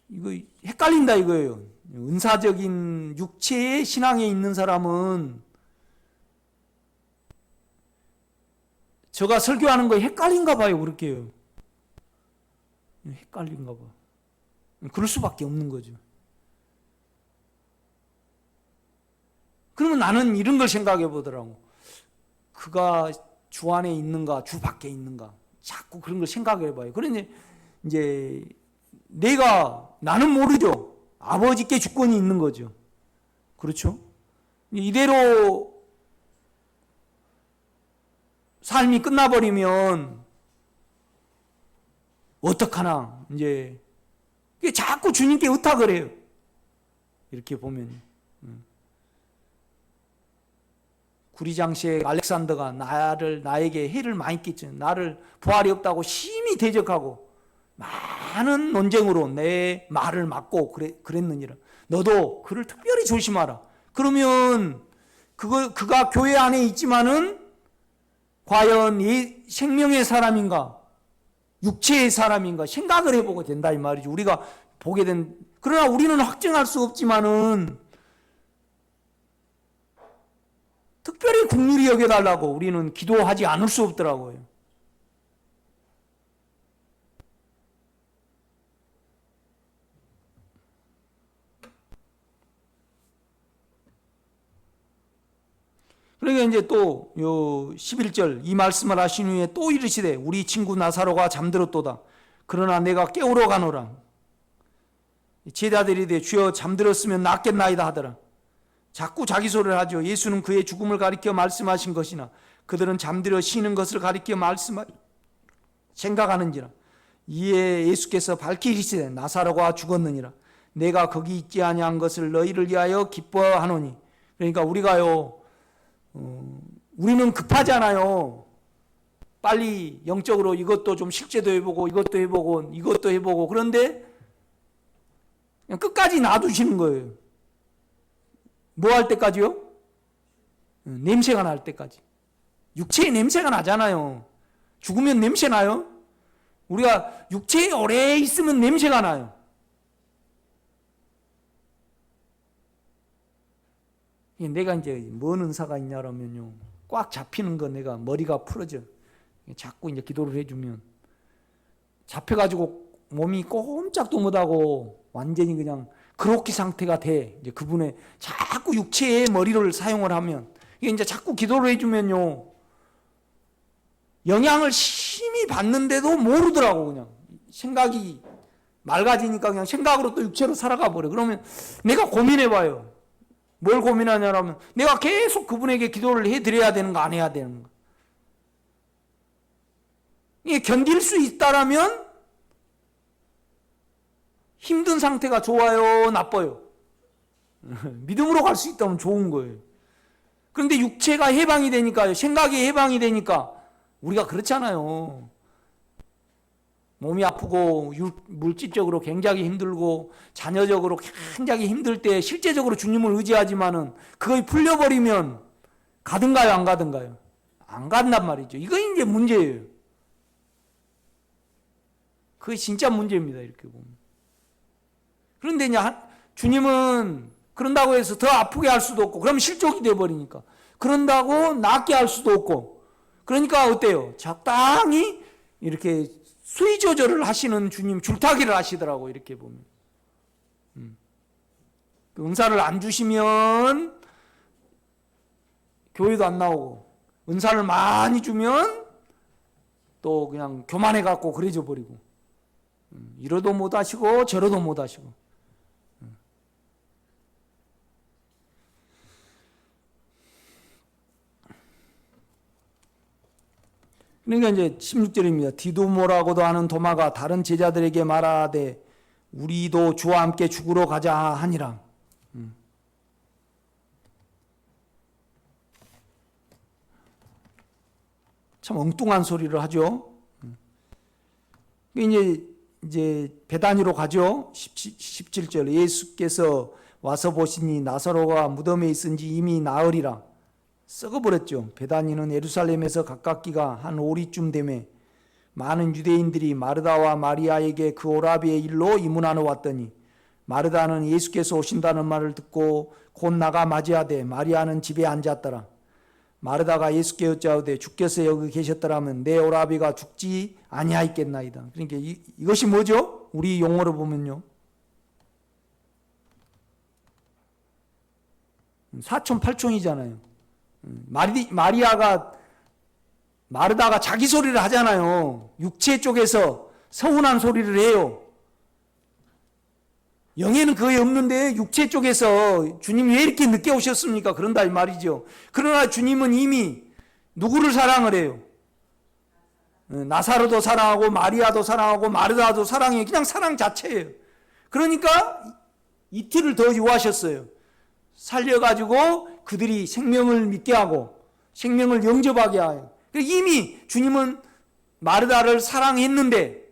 이거 헷갈린다 이거예요. 은사적인 육체의 신앙에 있는 사람은 제가 설교하는 거에 헷갈린가 봐요. 그렇게요. 헷갈린가 봐. 그럴 수밖에 없는 거죠. 그러면 나는 이런 걸 생각해 보더라고. 그가 주 안에 있는가, 주 밖에 있는가. 자꾸 그런 걸 생각해 봐요. 그러니 이제 나는 모르죠. 아버지께 주권이 있는 거죠. 그렇죠? 이대로 삶이 끝나버리면 어떡하나. 이제 자꾸 주님께 의탁을 해요. 이렇게 보면. 구리장시의 알렉산더가 나에게 해를 많이 끼쳐, 나를 부활이 없다고 심히 대적하고 많은 논쟁으로 내 말을 막고 그랬느니라. 너도 그를 특별히 조심하라. 그러면 그가 교회 안에 있지만은 과연 이 생명의 사람인가, 육체의 사람인가 생각을 해보게 된다 이 말이죠. 우리가 보게 된. 그러나 우리는 확증할 수 없지만은 특별히 긍휼히 여겨달라고 우리는 기도하지 않을 수 없더라고요. 그러니까 이제 또 요 11절 이 말씀을 하신 후에 또 이르시되 우리 친구 나사로가 잠들었도다. 그러나 내가 깨우러 가노라. 제자들이 이르되 주여 잠들었으면 낫겠나이다 하더라. 자꾸 자기 소리를 하죠. 예수는 그의 죽음을 가리켜 말씀하신 것이나 그들은 잠들어 쉬는 것을 가리켜 생각하는지라. 이에 예수께서 밝히 이르시되 나사로가 죽었느니라. 내가 거기 있지 아니한 것을 너희를 위하여 기뻐하노니. 그러니까 우리는 급하잖아요. 빨리 영적으로 이것도 좀 실제도 해보고 이것도 해보고 이것도 해보고. 그런데 그냥 끝까지 놔두시는 거예요. 뭐 할 때까지요? 냄새가 날 때까지. 육체에 냄새가 나잖아요. 죽으면 냄새 나요? 우리가 육체에 오래 있으면 냄새가 나요. 내가 이제 뭔 은사가 있냐라면요, 꽉 잡히는 거 내가 머리가 풀어져. 자꾸 이제 기도를 해주면 잡혀가지고 몸이 꼼짝도 못하고 완전히 그냥 그렇게 상태가 돼. 이제 그분의 자꾸 육체의 머리를 사용을 하면, 이게 이제 자꾸 기도를 해주면요, 영향을 심히 받는데도 모르더라고. 그냥 생각이 맑아지니까 그냥 생각으로 또 육체로 살아가 버려. 그러면 내가 고민해봐요. 뭘 고민하냐면 내가 계속 그분에게 기도를 해드려야 되는 거 안 해야 되는 거. 이게 견딜 수 있다라면 힘든 상태가 좋아요, 나빠요? 믿음으로 갈 수 있다면 좋은 거예요. 그런데 육체가 해방이 되니까, 생각이 해방이 되니까 우리가 그렇잖아요. 몸이 아프고 물질적으로 굉장히 힘들고 자녀적으로 굉장히 힘들 때 실제적으로 주님을 의지하지만은 그걸 풀려버리면 가든가요, 안 가든가요? 안 간단 말이죠. 이거 이제 문제예요. 그게 진짜 문제입니다, 이렇게 보면. 그런데 이제 주님은 그런다고 해서 더 아프게 할 수도 없고, 그러면 실족이 돼버리니까. 그런다고 낫게 할 수도 없고. 그러니까 어때요? 적당히 이렇게 수위 조절을 하시는 주님, 줄타기를 하시더라고, 이렇게 보면. 그 은사를 안 주시면 교회도 안 나오고, 은사를 많이 주면 또 그냥 교만해 갖고 그래져 버리고, 이러도 못 하시고 저러도 못 하시고. 그러니까 이제 16절입니다. 디도모라고도 하는 도마가 다른 제자들에게 말하되 우리도 주와 함께 죽으러 가자 하니라. 참 엉뚱한 소리를 하죠. 이제 베다니로 가죠. 17절 예수께서 와서 보시니 나사로가 무덤에 있은지 이미 나으리라. 썩어버렸죠. 베다니는 예루살렘에서 가깝기가 한 오리쯤 되매 많은 유대인들이 마르다와 마리아에게 그 오라비의 일로 이문하러 왔더니 마르다는 예수께서 오신다는 말을 듣고 곧 나가 맞이하되 마리아는 집에 앉았더라. 마르다가 예수께 여짜오되 주께서 여기 계셨더라면 내 오라비가 죽지 아니하였겠나이다. 그러니까 이것이 뭐죠? 우리 용어로 보면요, 사촌팔촌이잖아요. 마르다가 자기 소리를 하잖아요. 육체 쪽에서 서운한 소리를 해요. 영에는 거의 없는데 육체 쪽에서 주님이 왜 이렇게 늦게 오셨습니까? 그런다 이 말이죠. 그러나 주님은 이미 누구를 사랑을 해요? 나사로도 사랑하고 마리아도 사랑하고 마르다도 사랑해요. 그냥 사랑 자체예요. 그러니까 이틀을 더 요하셨어요. 살려가지고 그들이 생명을 믿게 하고 생명을 영접하게 해요. 이미 주님은 마르다를 사랑했는데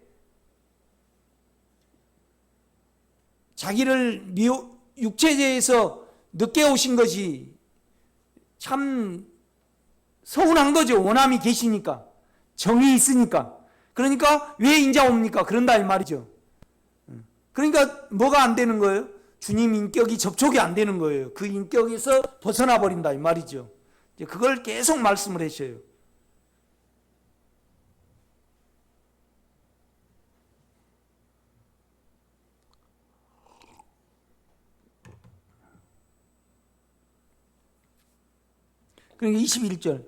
자기를 육체제에서 늦게 오신 것이 참 서운한 거죠. 원함이 계시니까, 정이 있으니까. 그러니까 왜 인자 옵니까? 그런다 이 말이죠. 그러니까 뭐가 안 되는 거예요? 주님 인격이 접촉이 안 되는 거예요. 그 인격에서 벗어나 버린다 이 말이죠. 그걸 계속 말씀을 하셔요. 그러니까 21절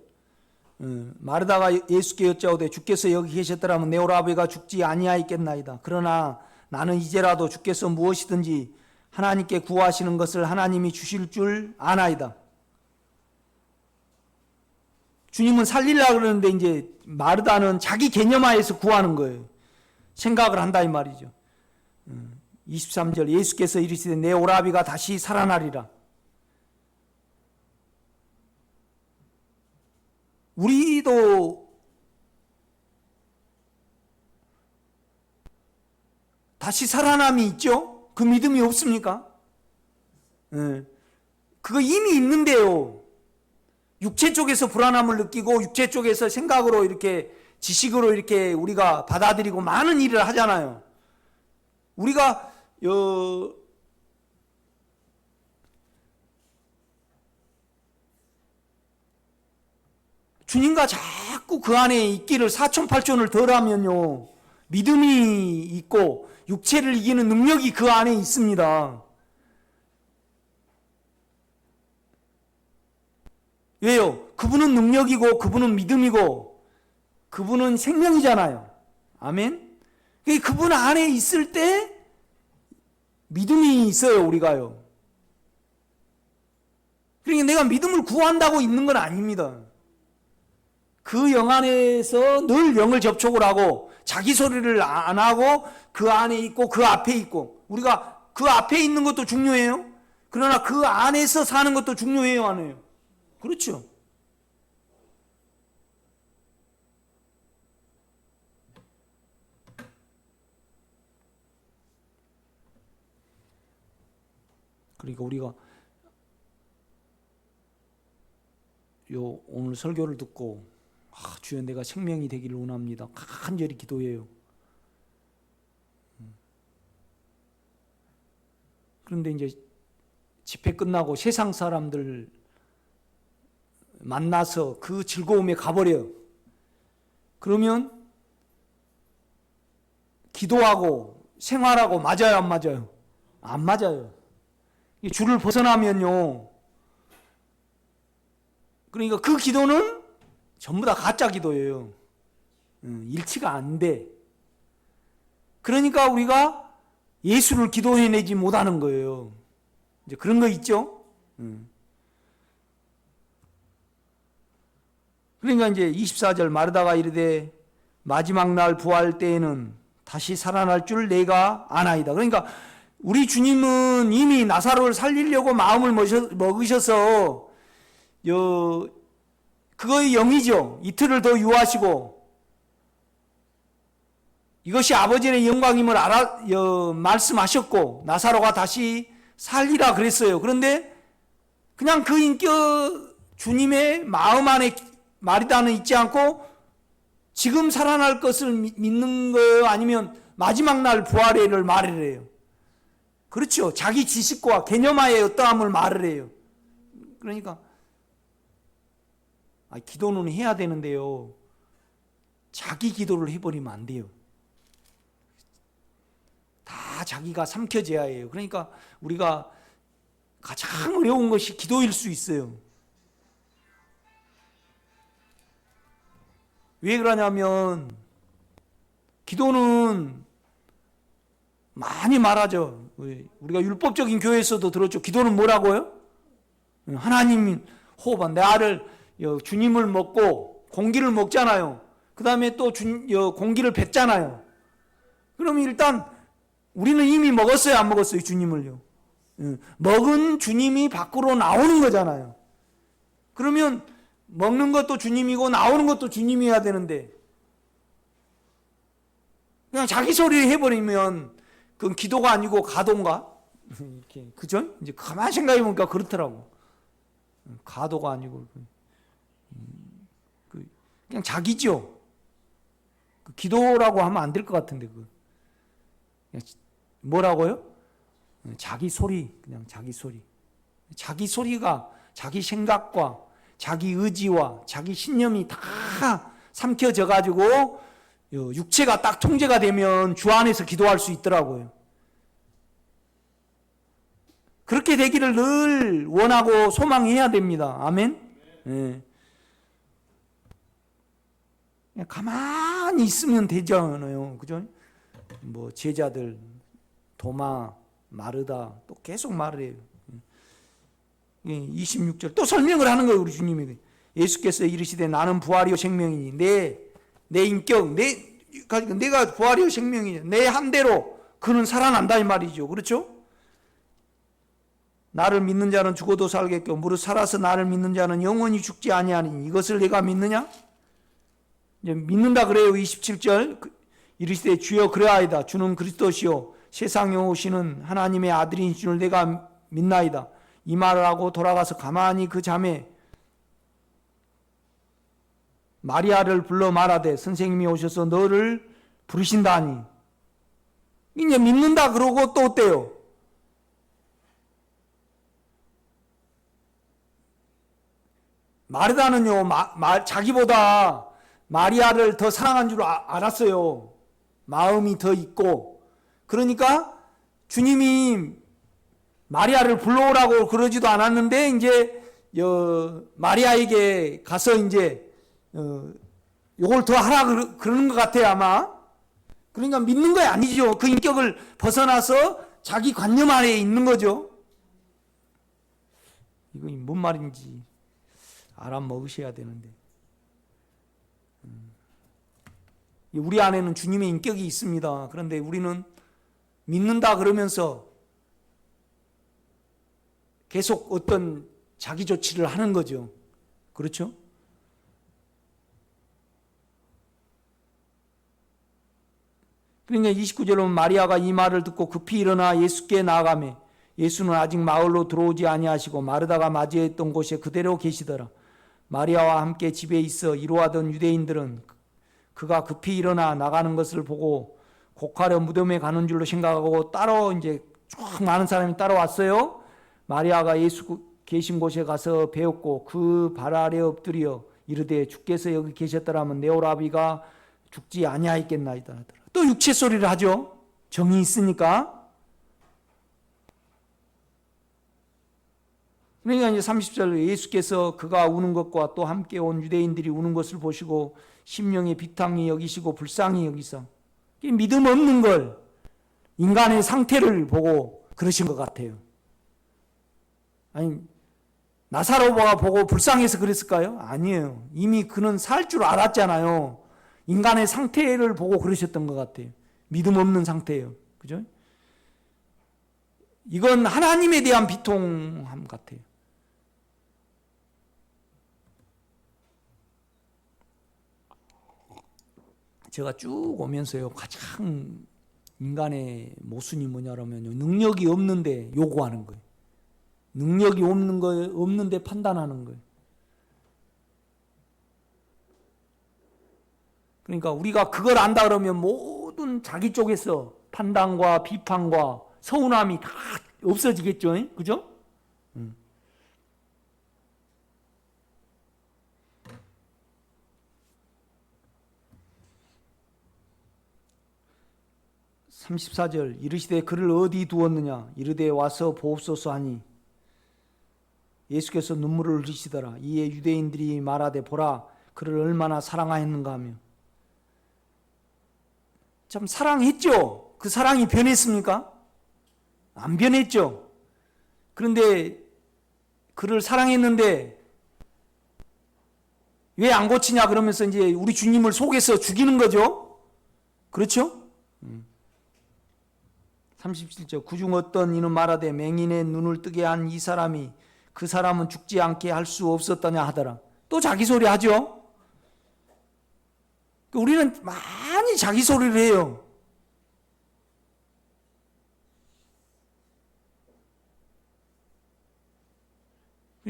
마르다가 예수께 여짜오되 주께서 여기 계셨더라면 내 오라비가 죽지 아니하였겠나이다. 그러나 나는 이제라도 주께서 무엇이든지 하나님께 구하시는 것을 하나님이 주실 줄 아나이다. 주님은 살리려고 그러는데 이제 마르다는 자기 개념하에서 구하는 거예요. 생각을 한다 이 말이죠. 23절 예수께서 이르시되 내 오라비가 다시 살아나리라. 우리도 다시 살아남이 있죠? 그 믿음이 없습니까? 그거 이미 있는데요. 육체 쪽에서 불안함을 느끼고 육체 쪽에서 생각으로 이렇게 지식으로 이렇게 우리가 받아들이고 많은 일을 하잖아요. 우리가 주님과 자꾸 그 안에 있기를 사촌팔촌을 덜하면요, 믿음이 있고 육체를 이기는 능력이 그 안에 있습니다. 왜요? 그분은 능력이고 그분은 믿음이고 그분은 생명이잖아요. 아멘? 그분 안에 있을 때 믿음이 있어요, 우리가요. 그러니까 내가 믿음을 구한다고 있는 건 아닙니다. 그 영 안에서 늘 영을 접촉을 하고 자기 소리를 안 하고 그 안에 있고 그 앞에 있고, 우리가 그 앞에 있는 것도 중요해요. 그러나 그 안에서 사는 것도 중요해요, 안 해요? 그렇죠. 그러니까 우리가 오늘 설교를 듣고 주여 내가 생명이 되기를 원합니다. 간절히 기도해요. 그런데 이제 집회 끝나고 세상 사람들 만나서 그 즐거움에 가버려요. 그러면 기도하고 생활하고 맞아요, 안 맞아요? 안 맞아요. 이 줄을 벗어나면요, 그러니까 그 기도는 전부 다 가짜 기도예요. 일치가 안 돼. 그러니까 우리가 예수를 기도해내지 못하는 거예요. 이제 그런 거 있죠? 그러니까 이제 24절 마르다가 이르되 마지막 날 부활 때에는 다시 살아날 줄 내가 아나이다. 그러니까 우리 주님은 이미 나사로를 살리려고 마음을 먹으셔서 그거의 영이죠. 이틀을 더 유하시고 이것이 아버지의 영광임을 말씀하셨고 나사로가 다시 살리라 그랬어요. 그런데 그냥 그 인격 주님의 마음 안에 마리다는 있지 않고 지금 살아날 것을 믿는 거예요? 아니면 마지막 날 부활해를 말을 해요? 그렇죠. 자기 지식과 개념화의 어떠함을 말을 해요. 그러니까 기도는 해야 되는데요, 자기 기도를 해버리면 안 돼요. 다 자기가 삼켜져야 해요. 그러니까 우리가 가장 어려운 것이 기도일 수 있어요. 왜 그러냐면 기도는 많이 말하죠. 우리가 율법적인 교회에서도 들었죠. 기도는 뭐라고요? 하나님 호흡한 내 아들 주님을 먹고 공기를 먹잖아요. 그 다음에 또 공기를 뱉잖아요. 그러면 일단 우리는 이미 먹었어요, 안 먹었어요? 주님을요. 먹은 주님이 밖으로 나오는 거잖아요. 그러면 먹는 것도 주님이고 나오는 것도 주님이어야 되는데 그냥 자기 소리를 해버리면 그건 기도가 아니고 가도인가? 이렇게, 그죠? 이제 가만히 생각해 보니까 그렇더라고. 가도가 아니고 그냥 자기죠. 기도라고 하면 안 될 것 같은데 뭐라고요? 자기 소리, 그냥 자기 소리. 자기 소리가 자기 생각과 자기 의지와 자기 신념이 다 삼켜져 가지고 육체가 딱 통제가 되면 주 안에서 기도할 수 있더라고요. 그렇게 되기를 늘 원하고 소망해야 됩니다. 아멘. 네. 그냥 가만히 있으면 되잖아요. 그죠? 뭐 제자들 도마, 마르다 또 계속 말을 해요. 26절 또 설명을 하는 거예요. 우리 주님이 예수께서 이르시되 나는 부활이요 생명이니 내 인격 내가 부활이요 생명이니 내 한대로 그는 살아난다 이 말이죠. 그렇죠? 나를 믿는 자는 죽어도 살겠고 무릇 살아서 나를 믿는 자는 영원히 죽지 아니하니 이것을 내가 믿느냐? 이제 믿는다 그래요. 27절 이르시되 주여 그러하이다. 주는 그리스도시요 세상에 오시는 하나님의 아들인 줄 내가 믿나이다. 이 말을 하고 돌아가서 가만히 그 자매 마리아를 불러 말하되 선생님이 오셔서 너를 부르신다니. 이제 믿는다 그러고 또 어때요? 마르다는요 자기보다 마리아를 더 사랑한 줄 알았어요. 마음이 더 있고. 그러니까 주님이 마리아를 불러오라고 그러지도 않았는데 이제 마리아에게 가서 이제 요걸 더 하라 그러는 것 같아요, 아마. 그러니까 믿는 거 아니죠. 그 인격을 벗어나서 자기 관념 아래에 있는 거죠. 이거 뭔 말인지 알아먹으셔야 되는데. 우리 안에는 주님의 인격이 있습니다. 그런데 우리는 믿는다 그러면서 계속 어떤 자기 조치를 하는 거죠. 그렇죠? 그러니까 29절로 마리아가 이 말을 듣고 급히 일어나 예수께 나아가매 예수는 아직 마을로 들어오지 아니하시고 마르다가 맞이했던 곳에 그대로 계시더라. 마리아와 함께 집에 있어 이루하던 유대인들은 그가 급히 일어나 나가는 것을 보고 곡하려 무덤에 가는 줄로 생각하고 따로 이제 쭉 많은 사람이 따라왔어요. 마리아가 예수 계신 곳에 가서 배웠고 그 발 아래 엎드려 이르되 주께서 여기 계셨더라면 내 오라비가 죽지 아니하였겠나이다 하더라. 또 육체 소리를 하죠. 정이 있으니까. 그러니까 이제 30절 예수께서 그가 우는 것과 또 함께 온 유대인들이 우는 것을 보시고 심령의 비탕이 여기시고 불쌍히 여기사 믿음 없는 걸 인간의 상태를 보고 그러신 것 같아요. 아니 나사로가 보고 불쌍해서 그랬을까요? 아니에요. 이미 그는 살 줄 알았잖아요. 인간의 상태를 보고 그러셨던 것 같아요. 믿음 없는 상태예요. 그죠? 이건 하나님에 대한 비통함 같아요. 제가 쭉 오면서요, 가장 인간의 모순이 뭐냐면요, 능력이 없는데 요구하는 거예요. 능력이 없는데 판단하는 거예요. 그러니까 우리가 그걸 안다 그러면 모든 자기 쪽에서 판단과 비판과 서운함이 다 없어지겠죠. 그죠? 34절 이르시되 그를 어디 두었느냐 이르되 와서 보옵소서 하니 예수께서 눈물을 흘리시더라. 이에 유대인들이 말하되 보라 그를 얼마나 사랑하였는가 하며. 참 사랑했죠. 그 사랑이 변했습니까? 안 변했죠. 그런데 그를 사랑했는데 왜 안 고치냐 그러면서 이제 우리 주님을 속에서 죽이는 거죠. 그렇죠? 37절 그중 어떤 이는 말하되 맹인의 눈을 뜨게 한 이 사람이 그 사람은 죽지 않게 할 수 없었더냐 하더라. 또 자기 소리 하죠. 우리는 많이 자기 소리를 해요.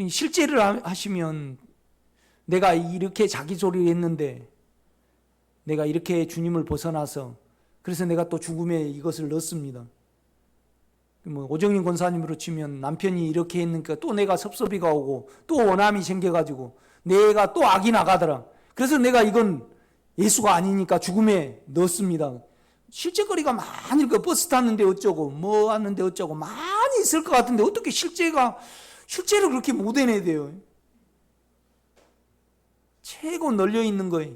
실제를 하시면 내가 이렇게 자기 소리를 했는데 내가 이렇게 주님을 벗어나서 그래서 내가 또 죽음에 이것을 넣습니다. 오정인 권사님으로 치면 남편이 이렇게 했으니까 또 내가 섭섭이가 오고 또 원함이 생겨가지고 내가 또 악이 나가더라. 그래서 내가 이건 예수가 아니니까 죽음에 넣습니다. 실제거리가 많이 버스 탔는데 어쩌고 뭐 하는데 어쩌고 많이 있을 것 같은데 어떻게 실제로 그렇게 못 해내야 돼요. 최고 널려 있는 거예요.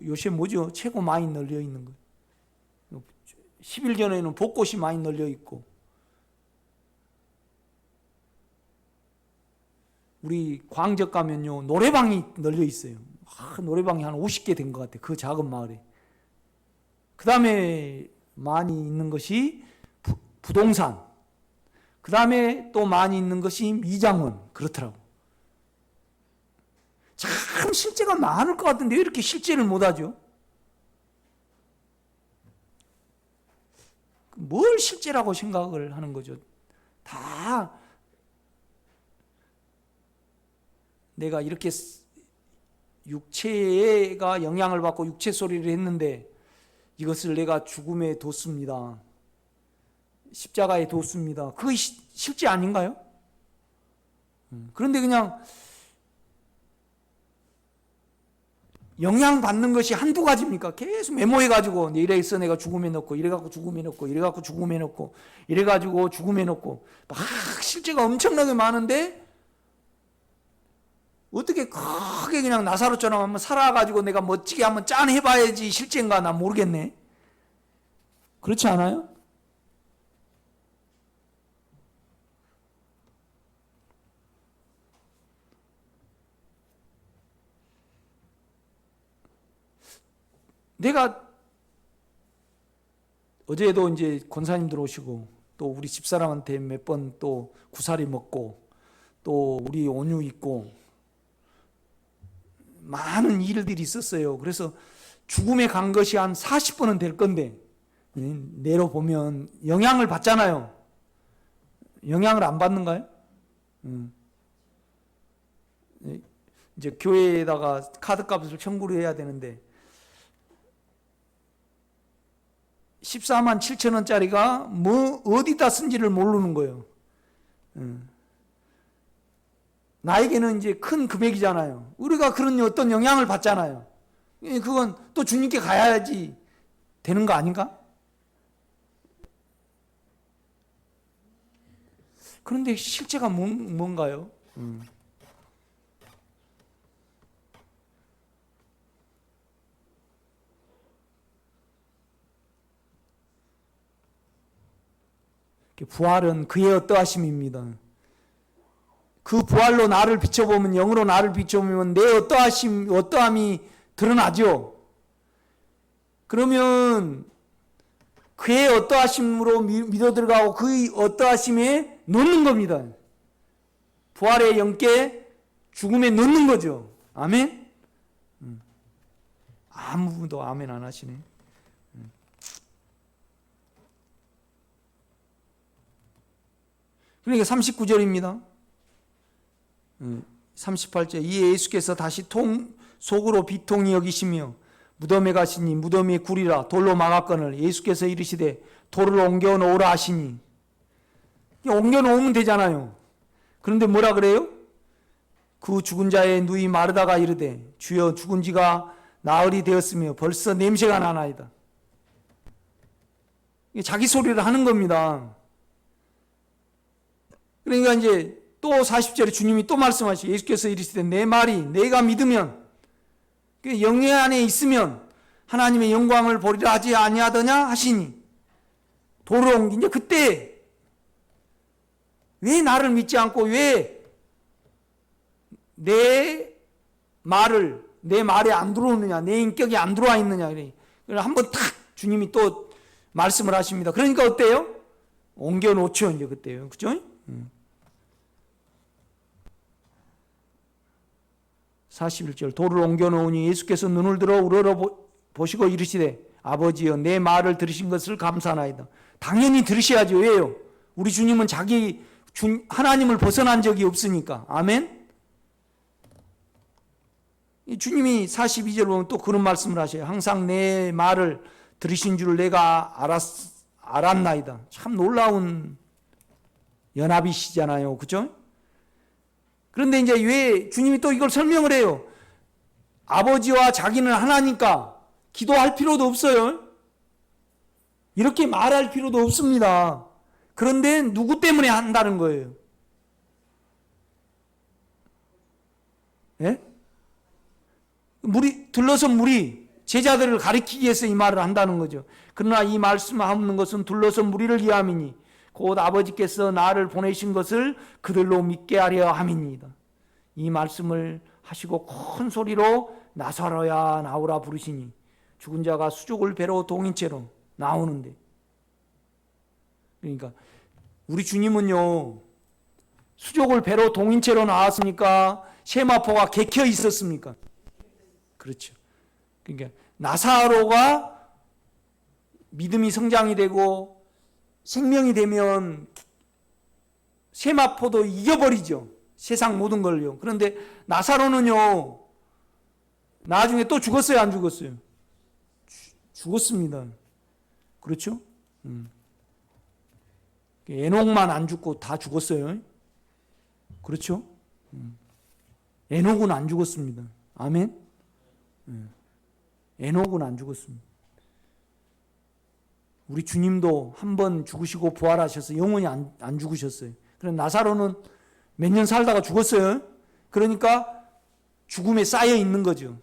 요새 뭐죠? 최고 많이 널려 있는 거예요. 10일 전에는 벚꽃이 많이 널려 있고 우리 광적 가면요 노래방이 널려 있어요. 노래방이 한 50개 된 것 같아요. 그 작은 마을에. 그 다음에 많이 있는 것이 부동산, 그 다음에 또 많이 있는 것이 미장원. 그렇더라고. 참 실제가 많을 것 같은데 왜 이렇게 실제를 못하죠? 뭘 실제라고 생각을 하는 거죠? 다 내가 이렇게 육체가 영향을 받고 육체 소리를 했는데 이것을 내가 죽음에 뒀습니다. 십자가에 뒀습니다. 그게 실제 아닌가요? 그런데 그냥 영향받는 것이 한두 가지입니까? 계속 메모해가지고 이래서 내가 죽음에 넣고 이래갖고 죽음에 넣고 이래갖고 죽음에 넣고 이래가지고 죽음에 넣고 막 실제가 엄청나게 많은데 어떻게 크게 그냥 나사로처럼 한번 살아가지고 내가 멋지게 한번 짠 해봐야지 실제인가 나 모르겠네. 그렇지 않아요? 내가 어제도 이제 권사님들 오시고 또 우리 집사람한테 몇 번 또 구사리 먹고 또 우리 온유 있고 많은 일들이 있었어요. 그래서 죽음에 간 것이 한 40번은 될 건데 내로 보면 영향을 받잖아요. 영향을 안 받는가요? 이제 교회에다가 카드값을 청구를 해야 되는데 14만 7천 원짜리가 뭐 어디다 쓴지를 모르는 거예요. 나에게는 이제 큰 금액이잖아요. 우리가 그런 어떤 영향을 받잖아요. 그건 또 주님께 가야지 되는 거 아닌가? 그런데 실제가 뭔가요? 부활은 그의 어떠하심입니다. 그 부활로 나를 비춰보면, 영으로 나를 비춰보면 내 어떠함이 드러나죠. 그러면 그의 어떠하심으로 믿어 들어가고 그의 어떠하심에 놓는 겁니다. 부활의 영께 죽음에 놓는 거죠. 아멘? 아무도 아멘 안 하시네. 그러니까 39절입니다. 38절 이 예수께서 다시 속으로 비통히 여기시며 무덤에 가시니 무덤이 굴이라 돌로 막았거늘 예수께서 이르시되 돌을 옮겨 놓으라 하시니 옮겨 놓으면 되잖아요. 그런데 뭐라 그래요? 그 죽은 자의 누이 마르다가 이르되 주여 죽은 지가 나흘이 되었으며 벌써 냄새가 나나이다. 자기 소리를 하는 겁니다. 그러니까 이제 또 40절에 주님이 또 말씀하시고 예수께서 이르시되 내 말이 내가 믿으면 영의 안에 있으면 하나님의 영광을 보리라 하지 아니하더냐 하시니 돌을 옮기 이제 그때 왜 나를 믿지 않고 왜 내 말에 안 들어오느냐 내 인격이 안 들어와 있느냐 그래 한번 탁 주님이 또 말씀을 하십니다. 그러니까 어때요? 옮겨 놓죠 이제 그때요. 그죠? 41절 돌을 옮겨 놓으니 예수께서 눈을 들어 우러러 보시고 이르시되 아버지여 내 말을 들으신 것을 감사하나이다. 당연히 들으셔야죠. 왜요? 우리 주님은 하나님을 벗어난 적이 없으니까. 아멘. 주님이 42절 보면 또 그런 말씀을 하셔요. 항상 내 말을 들으신 줄 내가 알았나이다. 참 놀라운 연합이시잖아요. 그죠? 그런데 이제 왜 주님이 또 이걸 설명을 해요? 아버지와 자기는 하나니까 기도할 필요도 없어요. 이렇게 말할 필요도 없습니다. 그런데 누구 때문에 한다는 거예요? 예? 둘러선 무리, 제자들을 가리키기 위해서 이 말을 한다는 거죠. 그러나 이 말씀하는 것은 둘러선 무리를 위함이니 곧 아버지께서 나를 보내신 것을 그들로 믿게 하려 함이니이다. 이 말씀을 하시고 큰 소리로 나사로야 나오라 부르시니 죽은 자가 수족을 배로 동인 채로 나오는데 그러니까 우리 주님은요 수족을 배로 동인 채로 나왔습니까? 세마포가 개켜 있었습니까? 그렇죠. 그러니까 나사로가 믿음이 성장이 되고 생명이 되면 세마포도 이겨버리죠. 세상 모든 걸요. 그런데 나사로는요. 나중에 또 죽었어요? 안 죽었어요? 죽었습니다. 그렇죠? 에녹만 안 죽고 다 죽었어요. 그렇죠? 에녹은 안 죽었습니다. 아멘? 에녹은 안 죽었습니다. 우리 주님도 한 번 죽으시고 부활하셔서 영원히 안 죽으셨어요. 그런데 나사로는 몇 년 살다가 죽었어요. 그러니까 죽음에 쌓여 있는 거죠.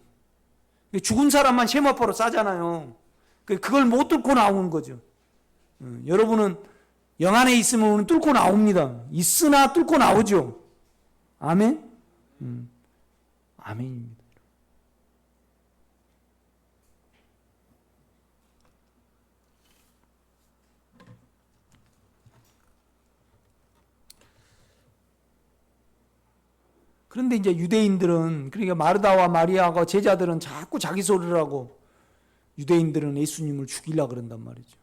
죽은 사람만 세마포로 싸잖아요. 그걸 못 뚫고 나오는 거죠. 여러분은 영 안에 있으면 뚫고 나옵니다. 있으나 뚫고 나오죠. 아멘? 아멘입니다. 그런데 이제 유대인들은, 그러니까 마르다와 마리아가 제자들은 자꾸 자기 소리를 하고 유대인들은 예수님을 죽이려고 그런단 말이죠.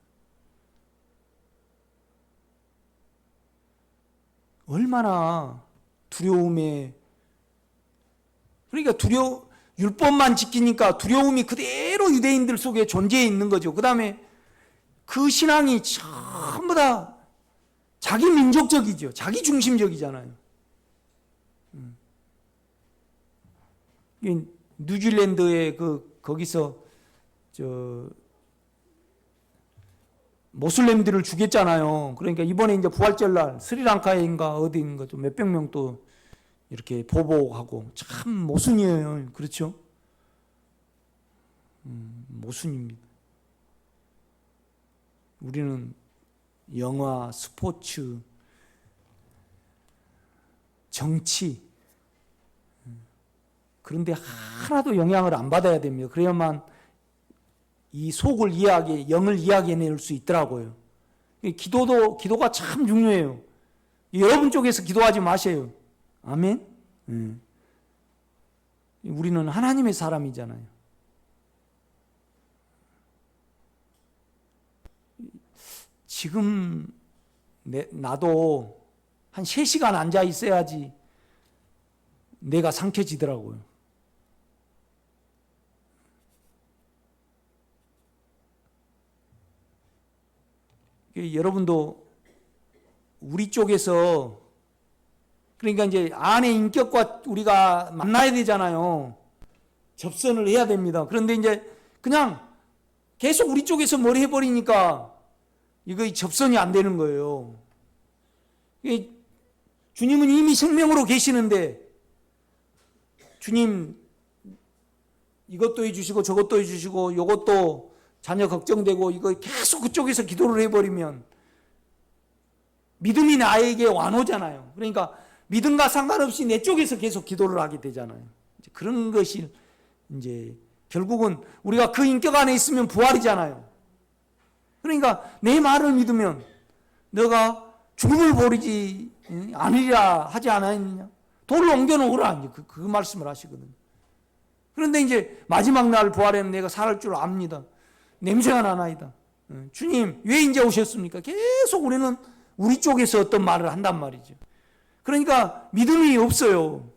얼마나 두려움에, 그러니까 율법만 지키니까 두려움이 그대로 유대인들 속에 존재해 있는 거죠. 그 다음에 그 신앙이 전부 다 자기 민족적이죠. 자기 중심적이잖아요. 뉴질랜드에 거기서 모슬렘들을 죽였잖아요. 그러니까 이번에 이제 부활절날 스리랑카인가 어디인가 좀 몇백 명 또 이렇게 보복하고, 참 모순이에요. 그렇죠? 모순입니다. 우리는 영화, 스포츠, 정치, 그런데 하나도 영향을 안 받아야 됩니다. 그래야만 이 속을 영을 이야기해낼 수 있더라고요. 기도가 참 중요해요. 여러분 쪽에서 기도하지 마세요. 아멘? 우리는 하나님의 사람이잖아요. 지금 나도 한 3시간 앉아 있어야지 내가 상쾌지더라고요. 여러분도 우리 쪽에서, 그러니까 이제 안의 인격과 우리가 만나야 되잖아요. 접선을 해야 됩니다. 그런데 이제 그냥 계속 우리 쪽에서 뭘 해버리니까 이거 접선이 안 되는 거예요. 주님은 이미 생명으로 계시는데, 주님 이것도 해주시고 저것도 해주시고 이것도 자녀 걱정되고, 이거 계속 그쪽에서 기도를 해버리면 믿음이 나에게 완호잖아요. 그러니까 믿음과 상관없이 내 쪽에서 계속 기도를 하게 되잖아요. 그런 것이 이제 결국은 우리가 그 인격 안에 있으면 부활이잖아요. 그러니까 내 말을 믿으면 너가 죽음을 버리지 않으리라 하지 않았느냐. 돌을 옮겨놓으라. 그 말씀을 하시거든요. 그런데 이제 마지막 날 부활에는 내가 살 줄 압니다. 냄새가 나나이다. 주님 왜 이제 오셨습니까? 계속 우리는 우리 쪽에서 어떤 말을 한단 말이죠. 그러니까 믿음이 없어요.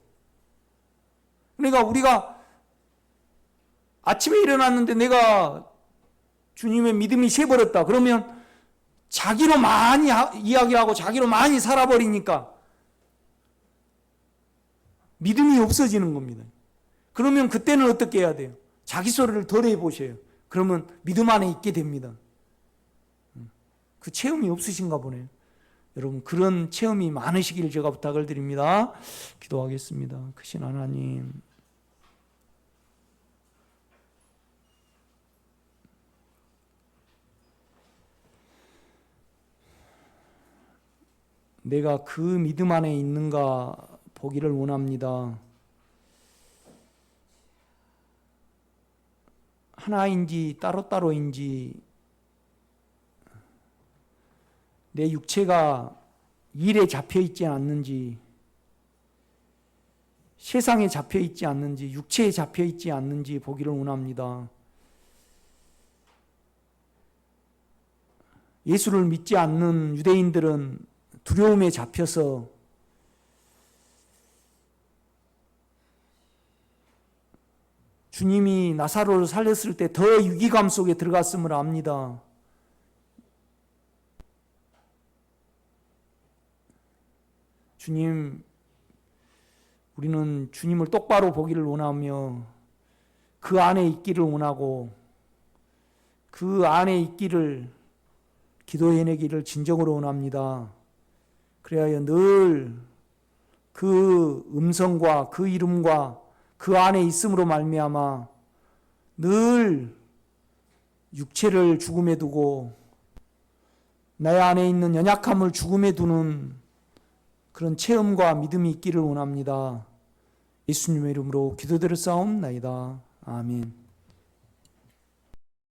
그러니까 우리가 아침에 일어났는데 내가 주님의 믿음이 새버렸다. 그러면 자기로 많이 이야기하고 자기로 많이 살아버리니까 믿음이 없어지는 겁니다. 그러면 그때는 어떻게 해야 돼요? 자기 소리를 덜 해보세요. 그러면 믿음 안에 있게 됩니다. 그 체험이 없으신가 보네요. 여러분 그런 체험이 많으시길 제가 부탁을 드립니다. 기도하겠습니다. 크신 하나님, 내가 그 믿음 안에 있는가 보기를 원합니다. 하나인지 따로따로인지, 내 육체가 일에 잡혀 있지 않는지, 세상에 잡혀 있지 않는지, 육체에 잡혀 있지 않는지 보기를 원합니다. 예수를 믿지 않는 유대인들은 두려움에 잡혀서 주님이 나사로를 살렸을 때 더 위기감 속에 들어갔음을 압니다. 주님, 우리는 주님을 똑바로 보기를 원하며 그 안에 있기를 원하고 그 안에 있기를 기도해내기를 진정으로 원합니다. 그래야 늘 그 음성과 그 이름과 그 안에 있음으로 말미암아 늘 육체를 죽음에 두고 나의 안에 있는 연약함을 죽음에 두는 그런 체험과 믿음이 있기를 원합니다. 예수님의 이름으로 기도드렸사옵나이다. 아멘.